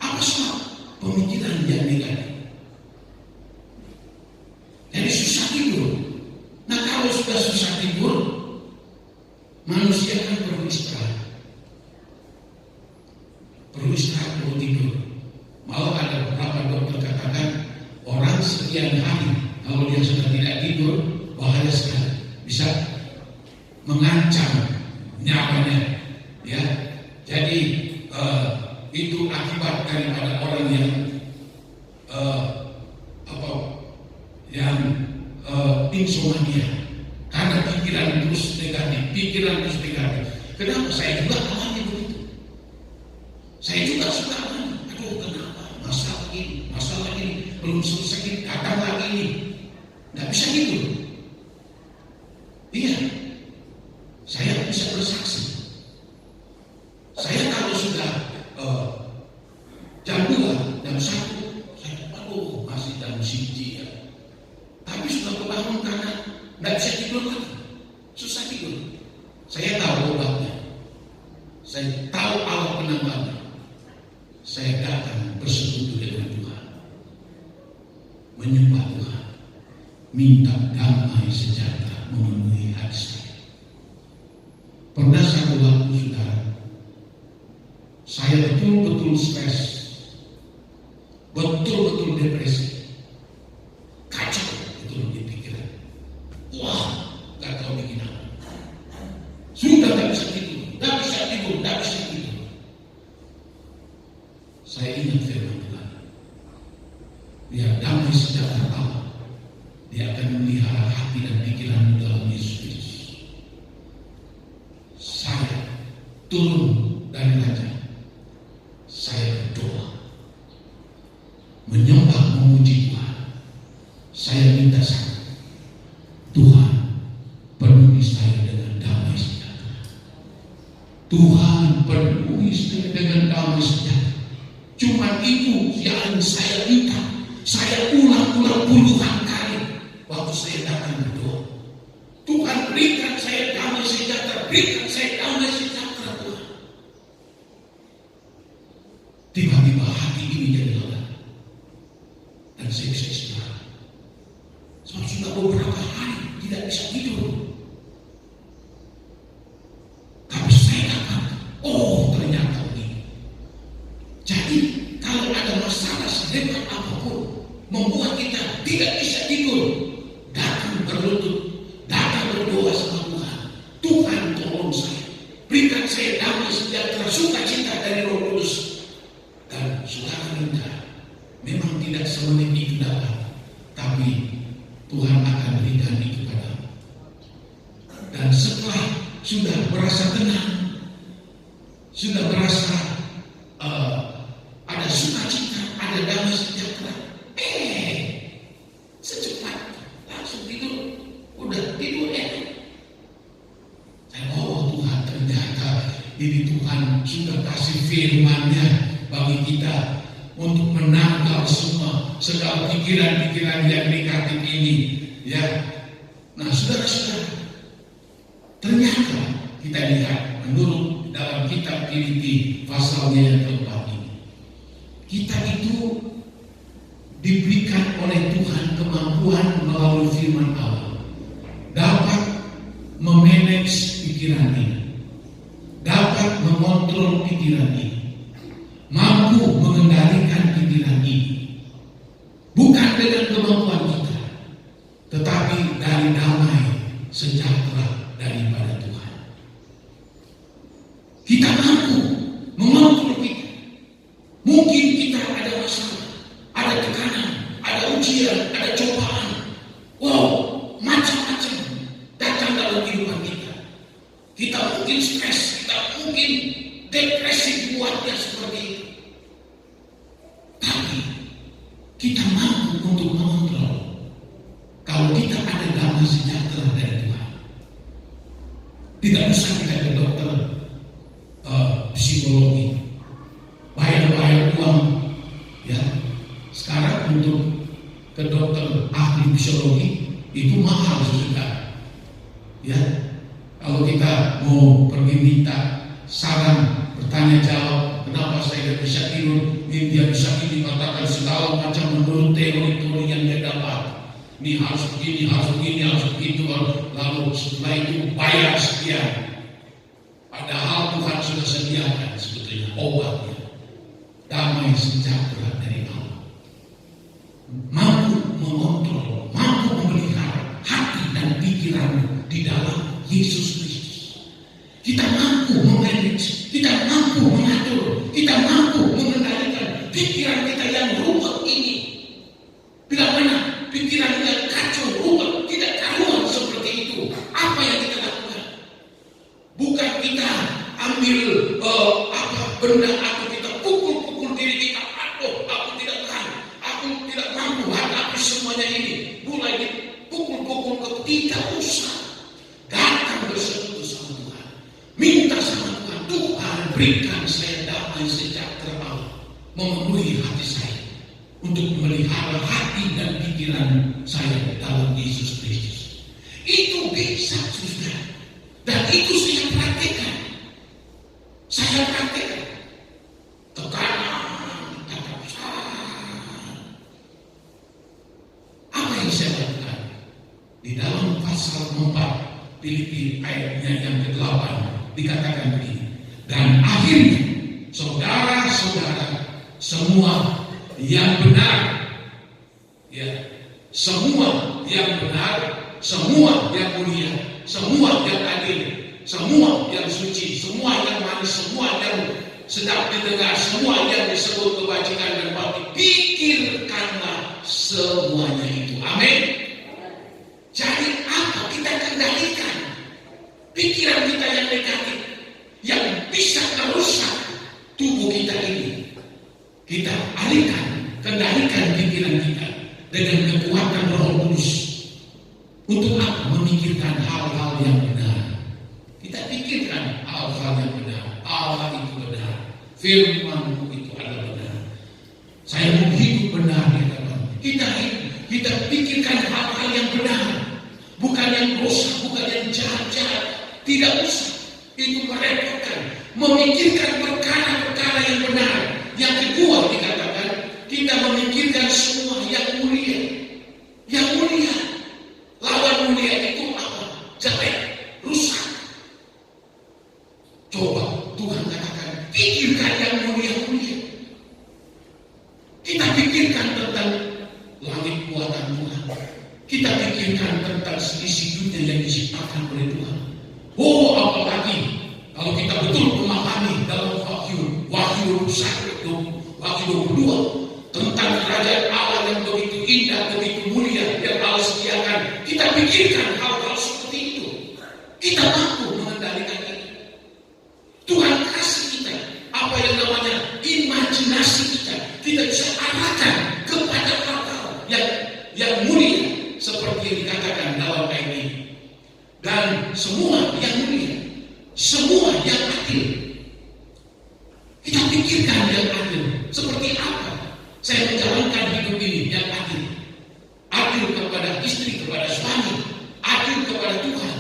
Speaker 3: Apa sebab? Pemikiran yang negatif. Jadi susah tidur. Nah, kalau sudah susah tidur, manusia kan perlu istirahat. Perlu tidur. Malah ada beberapa dokter katakan orang sekian hari kalau dia sudah tidak tidur, bahaya sekali, bisa mengancam nyawanya. Ya, jadi itu akibat daripada orang yang insomnia, karena pikiran terus negatif. Kenapa? Saya juga alami begitu. Saya juga suka alami. Aduh, kenapa? Masalah ini belum selesai, datang lagi ini, nggak bisa gitu. Iya, saya bisa bersaksi. Saya kalau sudah jam 2, jam 1, saya masih jam 1 ya. Tapi sudah kebangun karena nggak bisa tidur lagi, susah tidur. Saya tahu obatnya, saya tahu alat penambahnya. Saya datang bersekutu dengan Tuhan, menyembah Tuhan, minta damai sejahtera memenuhi hati saya. Pernah satu waktu, saudara, saya betul-betul stres, betul-betul depresi, kacau betul di pikiran. Wah, gak tahu bikin apa. Sudah gak bisa tidur. Saya ingat firman Tuhan, biar damai sejahtera Allah, Dia akan memelihara hati dan pikiran dalam Yesus Kristus. Saya turun dari raja, saya berdoa, menyembah, memuji Tuhan. Saya minta sangat, Tuhan penuhi saya dengan damai sejahtera. Tuhan penuhi saya dengan damai sejahtera. Cuma itu yang saya minta. Saya ulang-ulang puluhan kali waktu saya datang berdoa. Tuhan, berikan saya damai sejahtera, berikan saya damai sejahtera, Tuhan. Tiba-tiba hati ini jadi lega. bisa tidur. Tapi saya dapat, oh ternyata ini. Jadi kalau ada masalah sehebat apapun membuat kita tidak bisa tidur, datang berlutut, datang berdoa sama Tuhan. Tuhan tolong saya, berikan saya damai sejahtera, sukacita dari Roh Kudus. Dan saudara minta, memang tidak semenit itu dapat, tapi Tuhan akan berikan itu padamu. Dan setelah sudah merasa tenang, sudah merasa ada sukacita, ada damai sejahtera, secepat langsung tidur, udah tidur enak. Oh Tuhan, ternyata ini Tuhan sudah kasih firman-Nya bagi kita untuk menangkal semua segala pikiran-pikiran yang negatif ini, ya. Nah, saudara-saudara, ternyata kita lihat menurut dalam kitab Filipi pasalnya yang keempat ini, kita itu diberikan oleh Tuhan kemampuan melalui firman Allah dapat memanage pikiran ini, dapat mengontrol pikiran ini, mampu mengendalikan pikiran ini, bukan dengan kemampuan kita, tetapi dari damai sejahtera daripada Tuhan. Kita mampu mengontrol kita. Mungkin kita ada masalah, ada tekanan, ada ujian, ada cobaan, macam-macam datang dalam kehidupan kita. Kita mungkin stres, kita mungkin depresi buatnya seperti itu. Tapi kita mampu untuk mengontrol kalau kita ada damai sejahtera dari Tuhan. Tidak usah kita ke dokter psikologi, bayar uang, ya. Sekarang untuk ke dokter ahli psikologi itu mahal sudah, ya. Kalau kita mau pergi minta saran, bertanya jawab, kenapa saya tidak bisa tidur, dia bisa ini, katakan segala macam menurut teori-teori yang dia dapat. Ini harus begini, harus begini, harus begitu, lalu setelah itu bayar sekian. Padahal Tuhan sudah sediakan sebetulnya obatnya, damai sejahtera dari Allah. Mampu mengontrol, mampu memelihara hati dan pikiran di dalam Yesus Kristus. Kita mampu memanage, kita mampu mengatur, kita mampu mengendalikan pikiran kita yang ruwet ini. Bila mana pikiran yang kacau, ruwet, tidak karuan seperti itu, apa yang kita lakukan? Bukan kita ambil benda atau kita pukul diri kita, aku tidak tahan, aku tidak mampu hadapi semuanya ini. Mulai dipukul-pukul ke tidak usah. Datang bersekutu sama Tuhan, minta sama Tuhan, Tuhan berikan saya damai sejahtera Allah, memenuhi hati saya untuk memelihara hati dan pikiran saya dalam Yesus Kristus. Itu bisa, saudara, dan itu saya praktekkan. Saya praktekkan tekanan, apa yang saya lakukan di dalam pasal 4 Filipi ayatnya yang ke-8 dikatakan begini, dan akhirnya saudara-saudara semua yang benar, ya, semua yang benar, semua yang mulia, semua yang adil, semua yang suci, semua yang manis, semua yang sedap didengar, semua yang disebut kebajikan dan bakti, pikirkanlah semuanya itu. Amin. Jadi apa? Kita kendalikan pikiran kita yang negatif, yang bisa merusak tubuh kita ini. Kita alihkan, kendalikan pikiran kita dengan kekuatan Roh Kudus. Untuk apa? Memikirkan hal-hal yang benar. Kita pikirkan hal-hal yang benar. Allah itu benar, firman-Mu itu adalah benar. Saya mau hidup benar, ya teman. Kita pikirkan hal-hal yang benar, bukan yang dosa, bukan yang jahat-jahat. Tidak usah, itu merepotkan. Memikirkan perkara-perkara yang benar. Yang kedua dikatakan, kita memikirkan semua yang mulia. Yang mulia, lawan mulia itu apa? hidupnya yang diciptakan oleh Tuhan. Oh, apalagi kalau kita betul memahami dalam Wahyu 1, Wahyu 22 tentang kerajaan Allah yang begitu indah, begitu mulia, yang Allah sediakan. Kita pikirkan hal-hal seperti itu. Kita mampu mengendalikan itu. Tuhan kasih kita apa yang namanya imajinasi kita. Kita bisa arahkan kepada hal-hal yang mulia seperti yang dikatakan dalam ayat ini. Dan semua yang mulia, semua yang adil. Kita pikirkan yang adil seperti apa saya menjalankan hidup ini yang adil. Adil kepada istri, kepada suami, adil kepada Tuhan.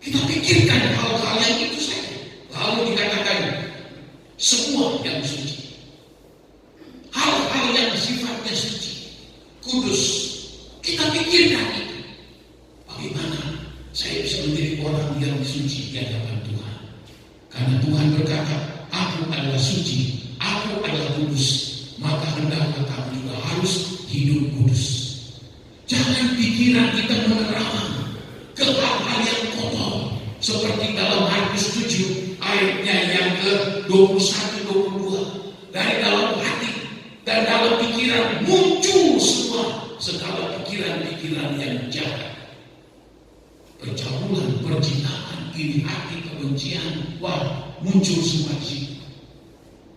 Speaker 3: Kita pikirkan hal-hal yang itu saja. Lalu dikatakan semua yang suci. Hal-hal yang sifatnya suci, kudus. Kita pikirkan itu. Bagaimana saya bisa menjadi orang yang suci di hadapan Tuhan? Karena Tuhan berkata, aku adalah suci, aku adalah kudus, maka hendaklah kamu juga harus hidup kudus. Jangan pikiran kita menerawang ke hal-hal yang kotor, seperti dalam Markus 7 ayatnya yang ke-21-22. Dari dalam hati dan dalam pikiran muncul semua segala pikiran-pikiran yang jahat. Percaulan, perzinaan, iri hati, kebencian, muncul semua di situ.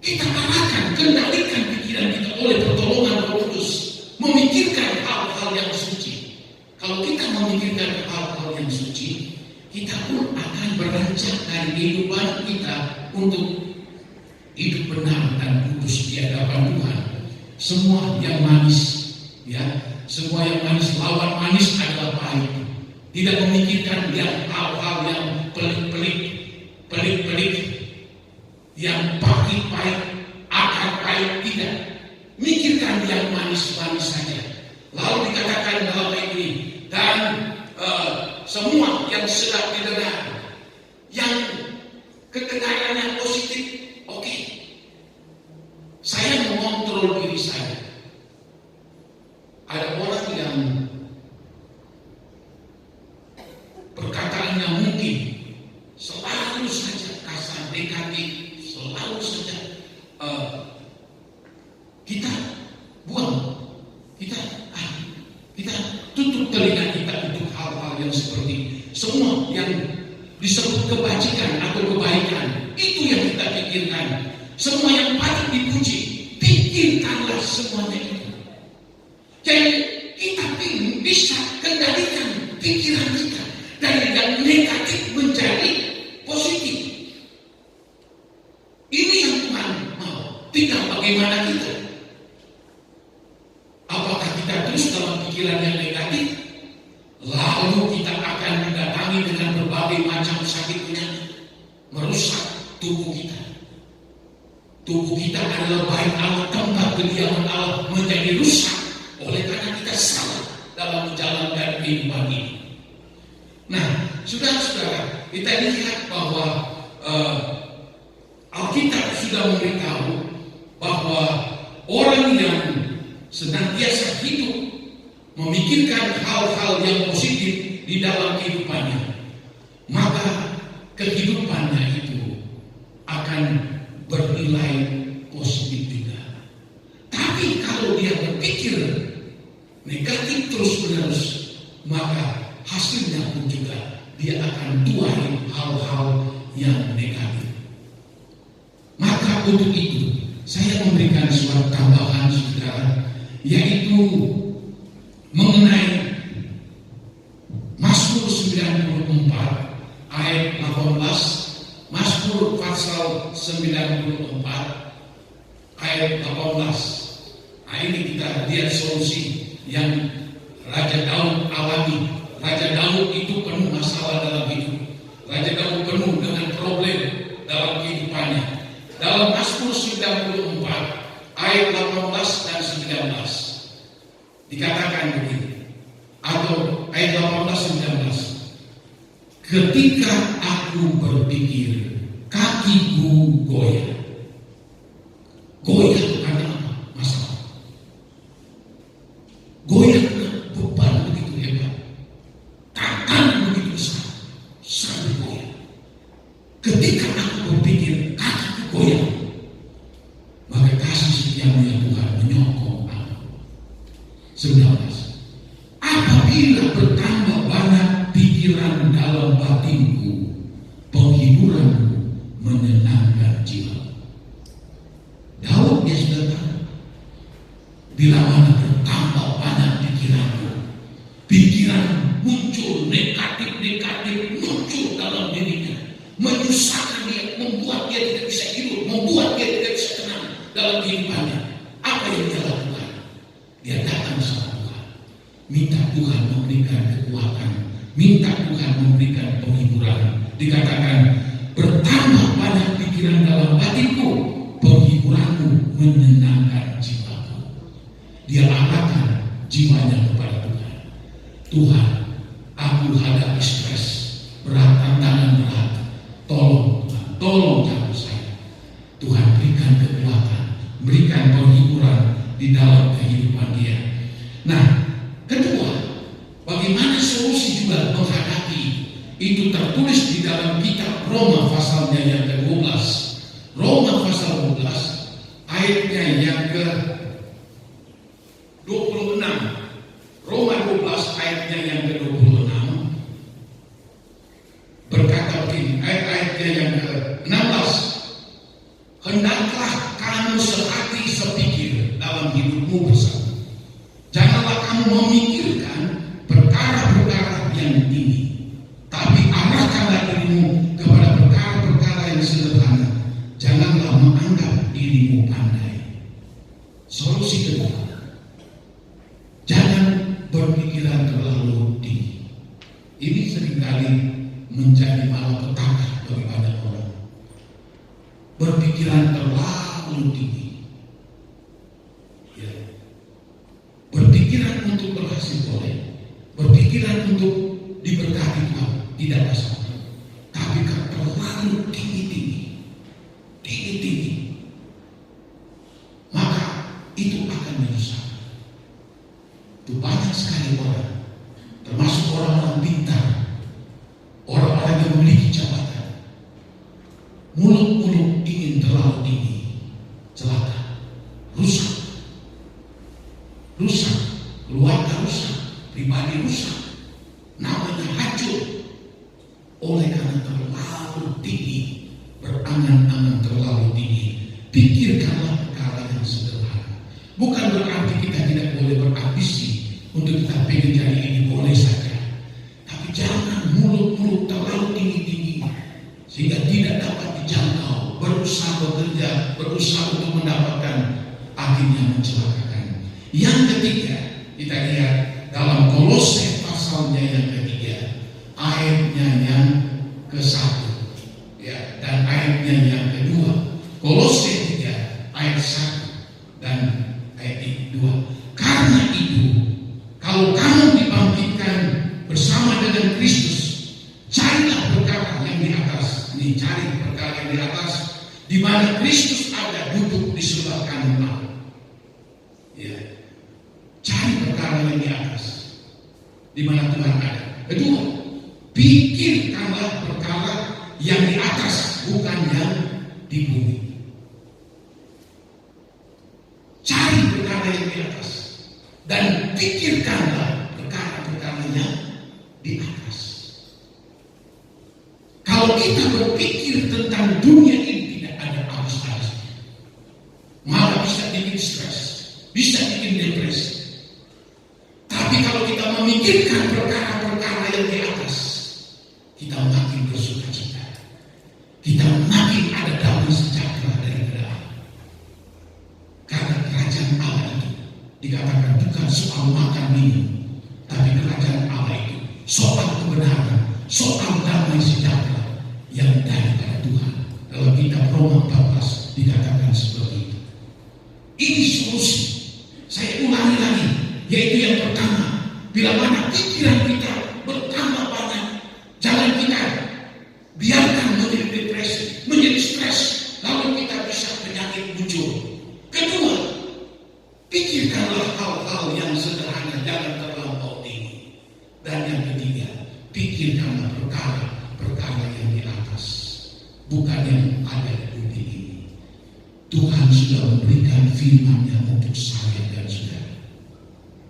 Speaker 3: Kita arahkan, kendalikan pikiran kita oleh pertolongan Roh Kudus, memikirkan hal-hal yang suci. Kalau kita memikirkan hal-hal yang suci, kita pun akan berancang dari kehidupan kita untuk hidup benar dan kudus di hadapan Tuhan. Semua yang manis, semua yang manis, lawan manis adalah pahit. Tidak memikirkan yang hal-hal yang pelik-pelik, yang pahit-pahit, akar pahit, tidak. Mikirkan yang manis-manis saja. Lalu dikatakan dalam ayat ini, dan semua yang sedang didengar, yang kedengarannya positif, oke. Saya mengontrol diri saya. Ada orang yang perkataannya mungkin selalu saja kasar, negatif, selalu saja kita buang, kita tutup telinga kita untuk hal-hal yang seperti semua yang disebut kebajikan atau kebaikan itu yang kita pikirkan. Semua yang patut dipuji, pikirkanlah semuanya itu. Jadi kita bisa kendalikan pikiran kita dari yang negatif menjadi positif. Ini yang Tuhan mau. Tinggal bagaimana kita. Apakah kita terus dalam pikiran yang negatif, lalu kita akan mendatangi dengan berbagai macam sakit penyakit, merusak tubuh kita. Tubuh kita adalah bait Allah, tempat kediaman Allah, menjadi rusak oleh karena kita salah dalam menjalankan kehidupan ini. Nah, saudara-saudara, kita lihat bahwa Alkitab sudah memberitahu bahwa orang yang senantiasa hidup memikirkan hal-hal yang positif di dalam kehidupannya, maka kehidupannya itu akan bernilai positif juga. Tapi kalau dia berpikir negatif terus-menerus, maka hasilnya pun juga dia akan tuai hal-hal yang negatif. Maka untuk itu saya memberikan suatu tambahan, saudara, yaitu mengenai Mazmur 94 ayat 18. Mazmur pasal 94 ayat 18. Nah, ini kita lihat solusi yang Raja Daud alami. Raja Daud itu penuh masalah dalam hidup. Raja Daud penuh dengan problem dalam kehidupannya. Dalam Mazmur 94 ayat 18 dan 19 dikatakan begini, atau ayat 18-19. Ketika aku berpikir, kakiku goyah. Goyah karena apa? Masalah. Goyah karena beban begitu hebat. bila mana bertambah banyak pikiranmu, pikiran muncul negatif muncul dalam dirinya, menyusahkan dia, membuat dia tidak bisa hidup, membuat dia tidak bisa tenang dalam kehidupannya. Apa yang dia lakukan? Dia datang sama Tuhan, minta Tuhan memberikan kekuatan, minta Tuhan memberikan penghiburan. Dikatakan, bertambah banyak pikiran dalam hatiku, penghiburanmu menyenangkan jiwaku. Dia arahkan jiwanya kepada Tuhan. Tuhan, aku hadapi stres, berat, tantangan berat. Tolong Tuhan, tolong jaga saya. Tuhan berikan kekuatan, berikan penghiburan di dalam kehidupan dia. Nah, kedua, bagaimana solusi juga menghadapi itu tertulis di dalam kitab Roma pasalnya yang ke-12. Roma pasal 12 ayatnya yang ke-26. Roma 12 ayatnya yang ke-26 berkata begini, ayatnya yang ke-16. Hendaklah kamu sehati sepikir dalam hidupmu bersama. Janganlah kamu memikirkan perkara-perkara yang tinggi, tapi arahkanlah dirimu kepada perkara-perkara yang sederhana. Janganlah menganggap dirimu pandai. Solusi kedua, jangan berpikiran terlalu tinggi. Ini seringkali menjadi malapetaka bagi banyak orang. Berpikiran terlalu tinggi, ya. Berpikiran untuk berhasil boleh, berpikiran untuk diberkati Tuhan tidak masalah. Tapi kalau terlalu tinggi, maka itu akan menyusahkan. Itu banyak sekali orang, termasuk orang-orang pintar, orang-orang yang memiliki jabatan, mulut-mulut ingin terlalu tinggi, celaka, rusak, keluarga rusak, pribadi rusak, namanya hancur oleh karena terlalu tinggi, berangan-angan terlalu tinggi. Pikirkanlah perkara yang sederhana. Bukan berarti kita tidak boleh berambisi untuk kita pengen jadi ini, boleh saja. Tapi jangan mulut-mulut terlalu tinggi-tinggi sehingga tidak dapat dijangkau. Berusaha bekerja, berusaha untuk mendapatkan, akhirnya mencelakakan. Yang ketiga, kita lihat dalam Kolose pasalnya yang ketiga, ayatnya yang ke-1, ya, dan ayatnya yang kedua. Kolose 3 ayat 1 dan ayat 2. Karena itu, kalau kamu dibangkitkan bersama dengan Kristus, carilah perkara yang di atas. Ini cari perkara yang di atas, di mana Kristus ada duduk di sebelah kanan Allah. Ya, cari perkara yang di atas, di mana Tuhan ada. Kedua, pikirkanlah perkara yang di atas, bukan yang di bumi. Cari perkara yang di atas dan pikirkanlah perkara-perkara yang di atas. Kalau kita berpikir tentang dunia ini tidak ada habis-habisnya, malah bisa bikin stres, bisa bikin depresi. Tapi kalau kita memikirkan perkara-perkara yang di atas, kita makin bersuka cita, kita makin ada damai sejahtera daripada Allah. Karena kerajaan Allah itu dikatakan bukan soal makan minum, tapi kerajaan Allah itu soal kebenaran, soal damai sejahtera yang daripada Tuhan. Dalam kitab Roma 14 dikatakan seperti itu. Ini solusi. Saya ulangi lagi, yaitu yang pertama, bila mana pikiran kita bertambah banyak, jangan kita biarkan menjadi depresi, menjadi stres, lalu kita bisa penyakit muncul. Kedua, pikirkanlah hal-hal yang sederhana, jangan terlampau tinggi. Dan yang ketiga, pikirkanlah perkara yang di atas, bukan yang ada di bumi ini. Tuhan sudah memberikan firman-Nya untuk saya dan saudara.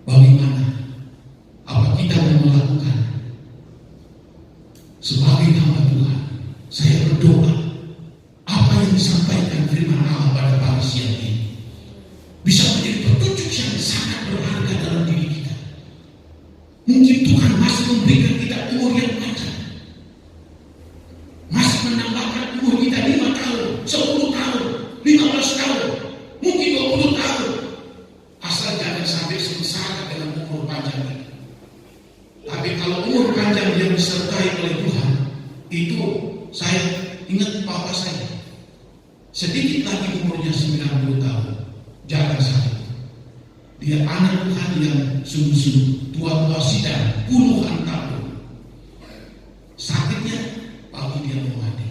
Speaker 3: Bagaimana? Apa kita mau melakukan? Sebagai hamba Tuhan, saya berdoa apa yang disampaikan firman Allah pada pagi siang ini bisa menjadi petunjuk yang sedikit lagi umurnya 90 tahun. Jangan sakit. Dia anak Tuhan yang sungguh-sungguh tua-tua sidang puluhan tahun. Sakitnya waktu dia mau mati.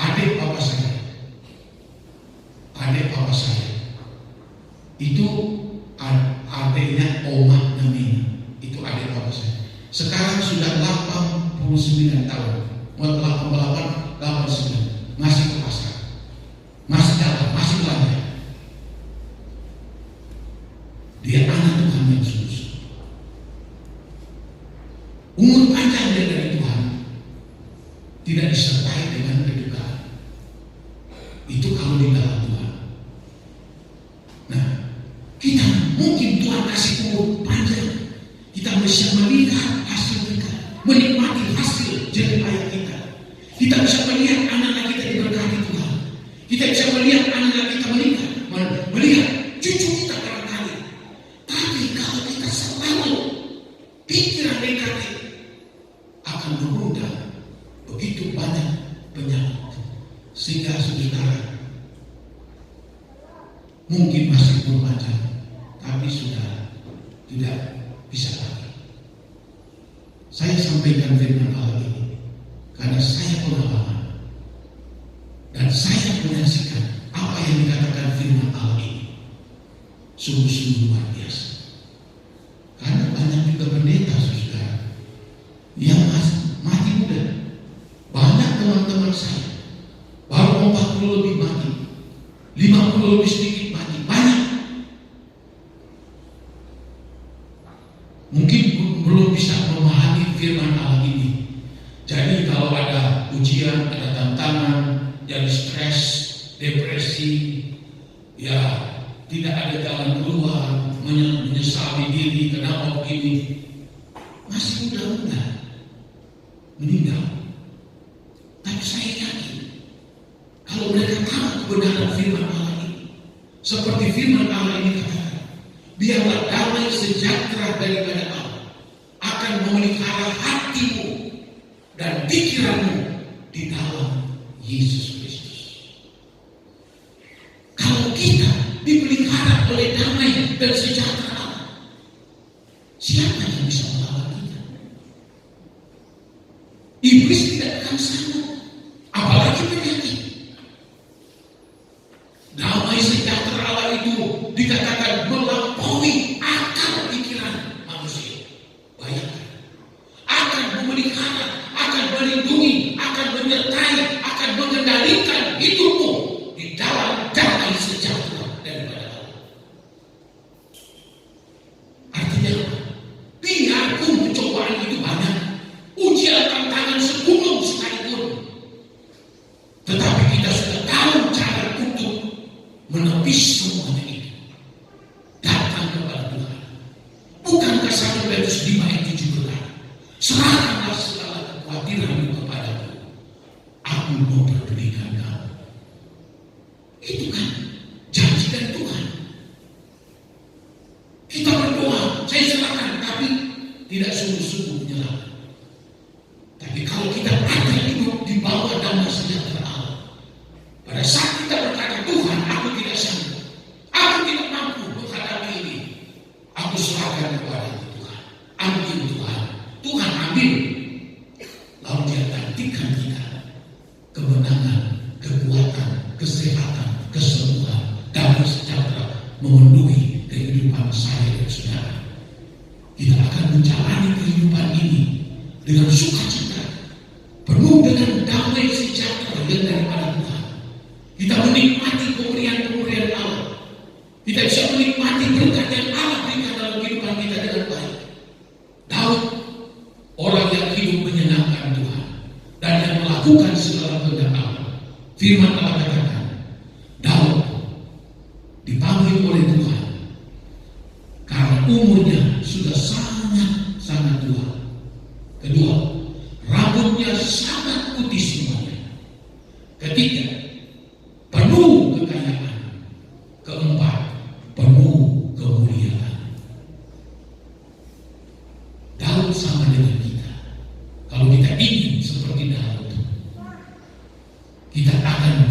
Speaker 3: Adik papa saya itu adiknya Oma namanya. Itu adik papa saya. Sekarang sudah 89 tahun. Mau 88, 89. Masih ke pasar. Masih jalan, masih belanja. Dia anak Tuhan yang sungguh. Umur panjang dia dari Tuhan tidak disertai dengan kedukaan. Itu kalau di dalam Tuhan. Nah, kita mungkin Tuhan kasih umur panjang, kita bisa melihat hasil kita, menikmati hasil jerih payah kita. Kita bisa melihat anak-anak kita diberkati Tuhan. Kita bisa melihat anak-anak kita menikah, melihat cucu kita barangkali. Tapi kalau kita selalu pikiran negatif, akan mengundang begitu banyak penyakit, sehingga saudara mungkin masih bermacam, tapi sudah tidak bisa lagi. Saya sampaikan firman Allah ini karena saya pengalaman dan saya menyaksikan apa yang dikatakan firman Allah ini sungguh-sungguh luar biasa. Karena banyak juga pendeta saudara yang mati muda. Banyak teman-teman saya baru 40 lebih mati, 50 lebih sedikit mati. Banyak. Mungkin belum bisa memahami firman Allah ini. Jadi kalau ada ujian, ada tantangan, jadi stres, depresi, ya tidak ada jalan keluar, menyesali diri, kenapa begini, masih muda-muda meninggal. Tapi saya yakin kalau mereka tahu kebenaran firman Allah ini, seperti firman Allah ini katakan, biarlah damai sejahtera daripada Allah akan memelihara hatimu dan pikiranmu di dalam Yesus Kristus. Kalau kita dipelihara oleh damai dan sejahtera Allah, siapa yang bisa melawan kita? Iblis tidak akan sanggup, apalagi penyakit. Damai sejahtera Allah itu dikatakan melampaui akal pikiran manusia. Bayangkan, akan memelihara, akan melindungi, akan menyertai, akan mengendalikan hidupmu di dalam damai sejahtera daripada Allah. Artinya apa? Biarpun pencobaan itu banyak, ujian tantangan segunung sekalipun, tetapi kita sudah tahu cara untuk menepis semuanya itu. Datang kepada Tuhan. Bukankah 1 Petrus 5 ayat 7 berkata, serahkanlah segala kekhawatiranmu kepadaku, aku mau pedulikan kamu. Itu kan janji dari Tuhan. Kita berdoa, saya serahkan, tapi tidak sungguh-sungguh menyerahkan. Tapi kalau kita ada hidup di bawah damai sejahtera Allah, pada saat kita berkata, Tuhan, aku tidak sanggup, aku tidak mampu menghadapi ini, aku serahkan kepada Tuhan. Ambil Tuhan, Tuhan ambil. Lalu dia gantikan kita kemenangan, kekuatan, kesehatan, kesembuhan, damai sejahtera memenuhi kehidupan saya dan saudara. Kita akan menjalani kehidupan ini dengan sukacita, penuh dengan damai sejahtera yang daripada Tuhan. Kita menikmati pemberian-pemberian Allah. Kita bisa menikmati berkat yang Allah berikan dalam kehidupan kita dengan baik. Daud, orang yang hidup menyenangkan Tuhan dan yang melakukan segala kehendak Allah. Firman Allah katakan, Daud dipanggil oleh Tuhan karena umurnya sudah sangat tua. Kedua, rambutnya sangat putih semuanya. Ketiga, penuh kekayaan. Keempat, penuh kemuliaan. Daud sama dengan kita. Kalau kita ingin seperti Daud, kita akan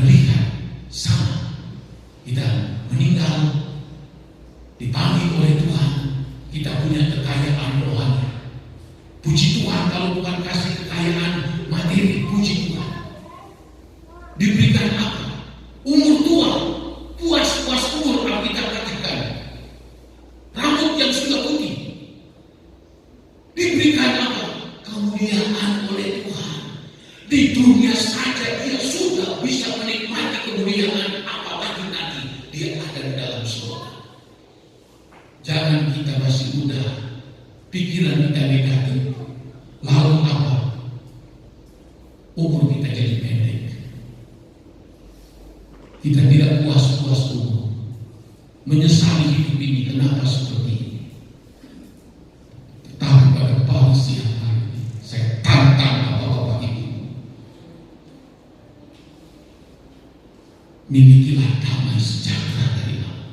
Speaker 3: pikiran kita negatif, lalu apa? Umur kita jadi pendek. Kita tidak puas-puas umur, menyesali hidup ini kenapa seperti ini. Tetapi pada pagi siang hari ini, saya tantang bapak-bapak ibu, milikilah damai sejahtera dari Allah.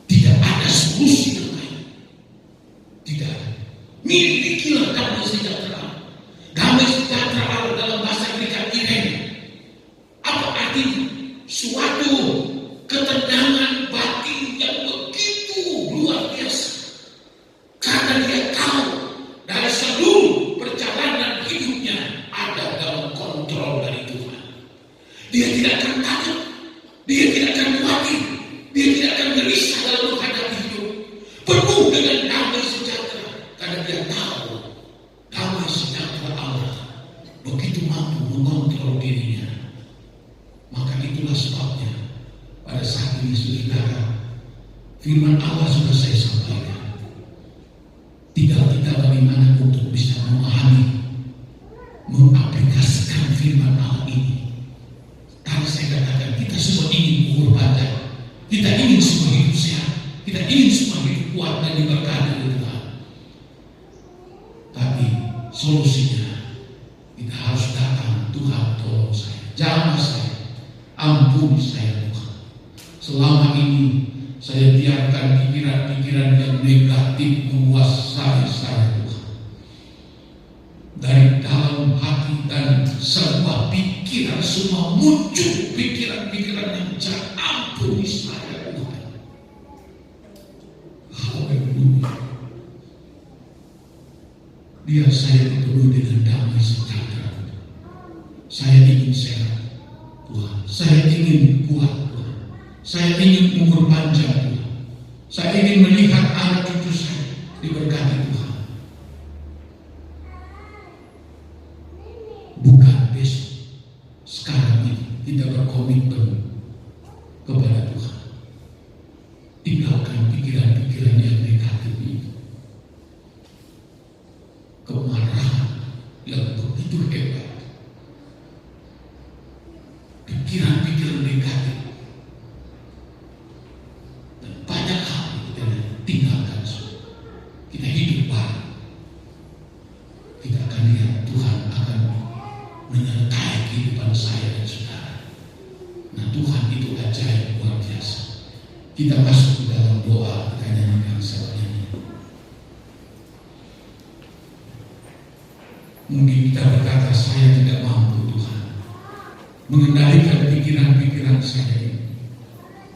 Speaker 3: Tidak ada solusi yang lain. Tidak ada. Milikilah damai sejahtera. Damai sejahtera Allah dalam bahasa Iren. Apa artinya? Suatu ketenangan batin yang begitu luar biasa. Karena dia tahu dari seluruh perjalanan hidupnya ada dalam kontrol dari Tuhan. Dia tidak akan takut, dia tidak akan khawatir, dia tidak akan gelisah dalam menghadapi hidup. Penuh dengan damai sejahtera karena dia tahu damai sejahtera Allah begitu mampu mengontrol dirinya. Maka itulah sebabnya pada saat ini saudara, firman Allah sudah saya sampaikan. Tinggal kita bagaimana untuk bisa memahami, mengaplikasikan firman Allah ini. Tadi saya katakan kita semua ingin umur panjang, kita ingin semua hidup sehat, kita ingin semua hidup kuat dan diberkati oleh Tuhan. Tapi solusinya kita harus datang, Tuhan tolong saya, jamah saya, ampuni saya Tuhan. Selama ini saya biarkan pikiran-pikiran yang negatif menguasai saya Tuhan. Dari dalam hati dan semua pikiran, semua muncul pikiran-pikiran yang jahat. Ampuni saya Tuhan. Haleluya. Biar saya dipenuhi dengan damai sejahtera. Saya ingin sehat Tuhan. Saya ingin kuat Tuhan. Saya ingin umur panjang Tuhan. Saya ingin melihat anak cucu saya diberkati Tuhan. Bukan besok, sekarang ini kita berkomitmen kepada Tuhan. Tinggalkan pikiran-pikiran yang negatif ini. Kemarahan yang begitu hebat. Pikiran-pikiran negatif. Dan banyak hal kita tinggalkan. Kita hidup baru. Kita akan lihat Tuhan akan menyertai kehidupan saya dan saudara. Nah, Tuhan itu ajaib luar biasa. Kita masuk ke dalam doa, kita nyanyikan sebenarnya. Mungkin kita berkata, saya tidak mampu Tuhan mengendalikan pikiran-pikiran saya ini.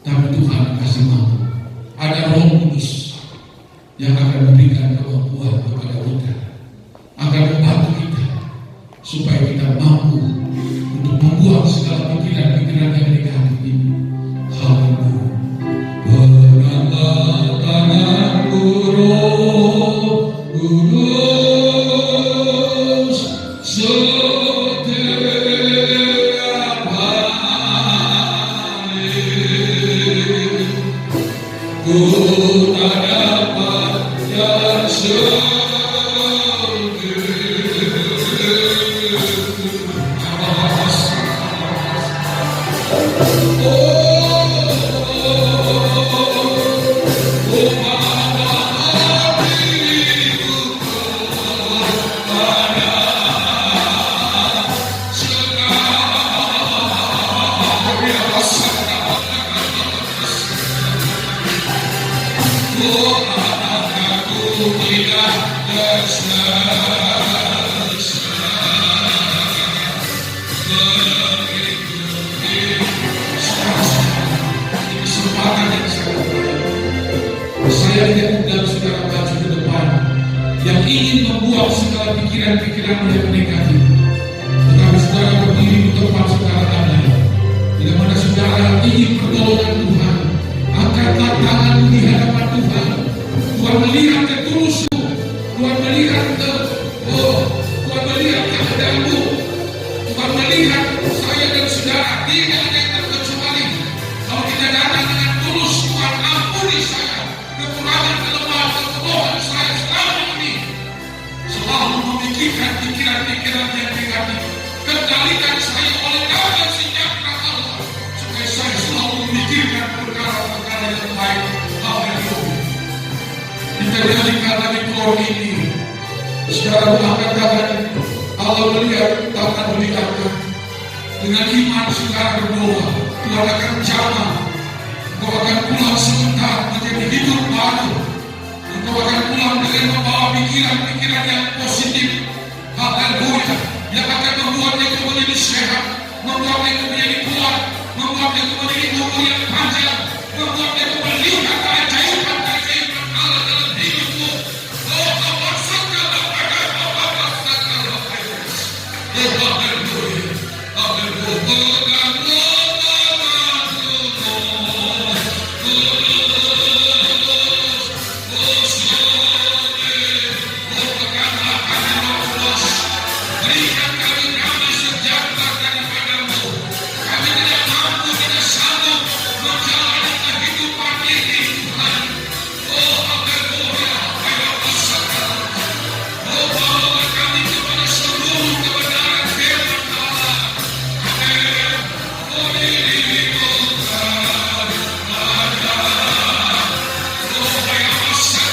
Speaker 3: Tapi Tuhan kasih mampu. Ada Roh Kudus yang akan memberikan kemampuan kepada kita, akan membantu kita supaya kita mampu untuk membuang segala pikiran-pikiran yang negatif ini. Haleluya. Berangkat tanganku Roh Kudus setiap hari, ku tak dapat yang saya tidak undang saudara maju ke depan yang ingin membuang segala pikiran-pikiran yang negatif. Tetapi saudara berdiri di tempat saudara ada. Bila mana saudara ingin pertolongan Tuhan, angkatlah tanganmu di hadapan Tuhan. Tuhan melihat ketulusanmu, Tuhan melihat Tuhan melihat keadaanmu, Tuhan melihat saya dan saudara tidak ada yang terkecuali. Kalau kita datang dengan tulus, Tuhan ampuni saya kekurangan, kelemahan, kebohongan saya selama tahun ini, secara mengatakan Allah melihat tangan beliau dengan iman saudara berdoa, Tuhan akan jamah, Engkau akan pulang sebentar menjadi hidup baru, Engkau akan pulang dengan membawa pikiran-pikiran yang positif, haleluya, yang akan membuatnya itu menjadi sehat, membuatnya itu menjadi kuat, membuatnya itu menjadi umur yang panjang, membuatnya itu melihat keajaiban Allah dalam hidupmu. Oh, Allah segala berikan kami damai sejahtera daripadamu. Kami tidak mampu, tidak sanggup menjalani kehidupan ini, Tuhan. Oh, haleluya, oh, bawalah kami kepada seluruh kebenaran firman Allah. Amin. Oh, diri Tuhan ada. Oh, ya masyarakat,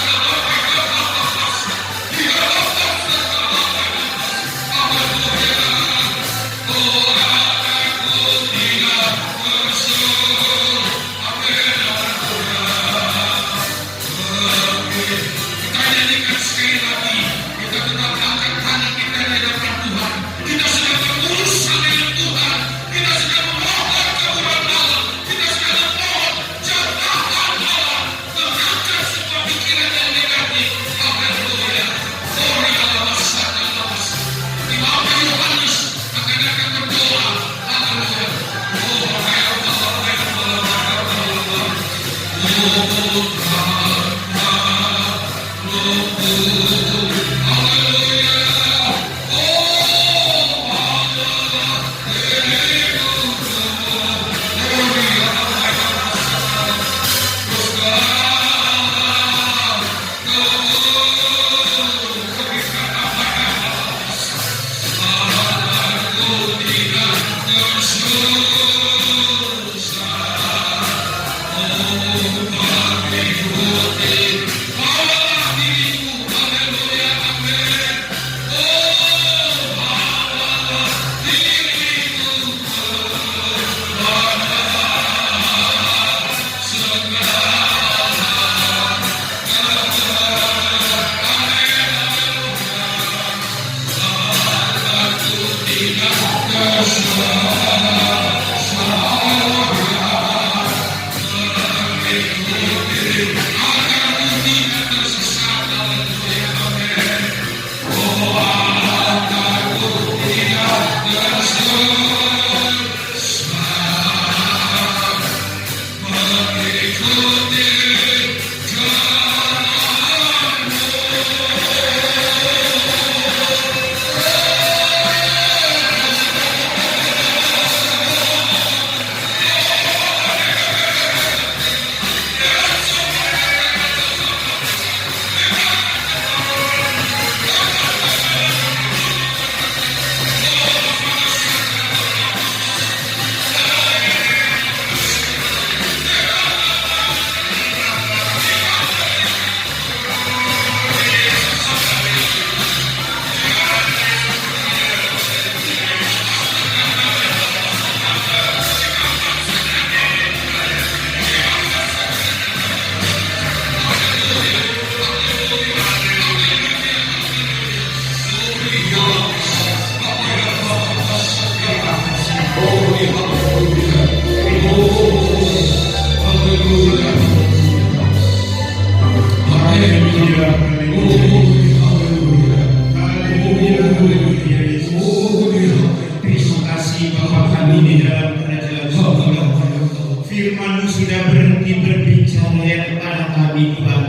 Speaker 4: Firman-Mu sudah berhenti berbicara ya kepada kami, Tuhan.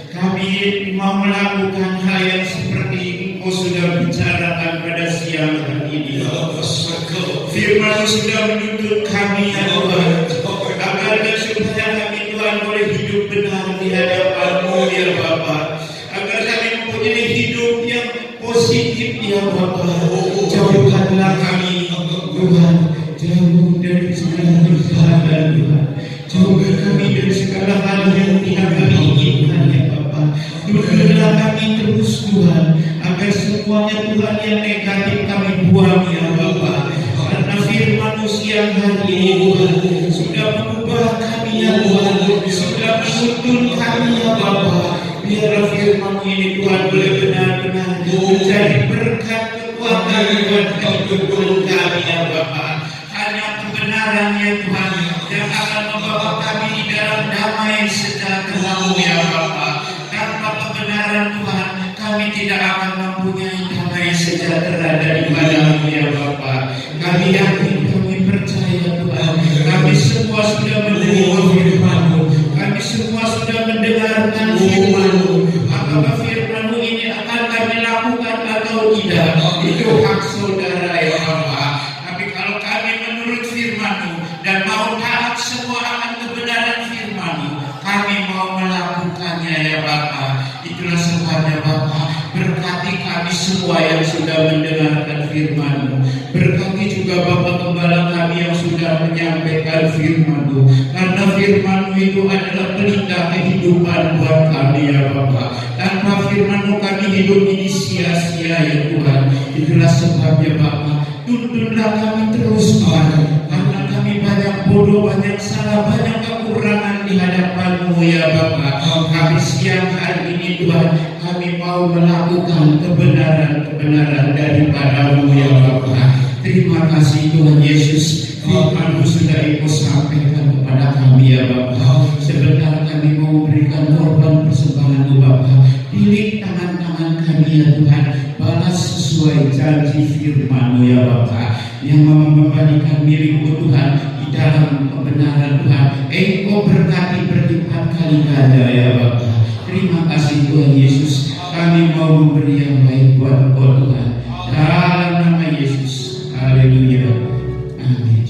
Speaker 4: Kami mau melakukan hal yang seperti Engkau sudah bicarakan pada siang hari ini. Firman-Mu sudah menuntut kami ya Tuhan, agar supaya kami Tuhan boleh hidup benar di hadapan-Mu ya Bapa, agar kami mempunyai hidup yang positif ya Bapa. Jauhkanlah kami Tuhan, jauh dari segala kejahatan Tuhan. Jauhkan kami dari segala hal yang tidak kami inginkan ya Bapa. Tuntunlah kami terus Tuhan, agar semuanya Tuhan yang negatif kami buang ya Bapa. Karena firman-Mu siang hari ini Tuhan sudah mengubah kami ya Tuhan, sudah menuntun kami ya Bapa. Biarlah firman-Mu ini Tuhan boleh benar-benar menjadi berkat kekuatan buat kehidupan kami ya Bapa. Hanya kebenaran ya Tuhan yang akan membawa kami di dalam damai sejahtera-Mu ya Bapa. Tanpa kebenaran Tuhan, kami tidak akan mempunyai damai sejahtera daripada-Mu ya Bapa. Kami yakin, kami percaya Tuhan, kami semua sudah menerima firman-Mu, kami semua sudah mendengarkan firman-Mu. Apakah firman-Mu ini akan kami lakukan atau tidak, itu hak saudara ya Bapa. Tapi kalau kami menurut firman-Mu dan mau taat semua akan kebenaran firman-Mu, kami mau melakukannya ya Bapa. Itulah sebabnya Bapa, berkati kami semua yang sudah mendengarkan firman-Mu. Berkati juga Bapak Gembala kami yang sudah menyampaikan firman-Mu. Karena firman-Mu itu adalah pelita kehidupan buat kami ya Bapak. Tanpa firman-Mu kami hidup ini sia-sia ya Tuhan. Itulah sebabnya Bapak, tuntunlah kami terus Tuhan. Karena kami banyak bodoh, banyak salah, banyak kekurangan di hadapan-Mu ya Bapak. Kami siang hari ini Tuhan, kami mau melakukan kebenaran-kebenaran daripada-Mu ya Bapak. Terima kasih Tuhan Yesus, firman-Mu sudah Ibu sampaikan kepada kami ya Bapak. Sebentar kami mau memberikan korban persembahan-Mu Bapak. Pilih tangan-tangan kami ya Tuhan, balas sesuai janji firman-Mu ya Bapak. Yang mengembalikan milik-Mu Tuhan di dalam kebenaran Tuhan, Engkau berkati berlipat kali ganda ya Bapak. Terima kasih Tuhan Yesus, kami mau memberi yang baik buat Engkau Tuhan. Dalam nama Yesus, haleluya, amin.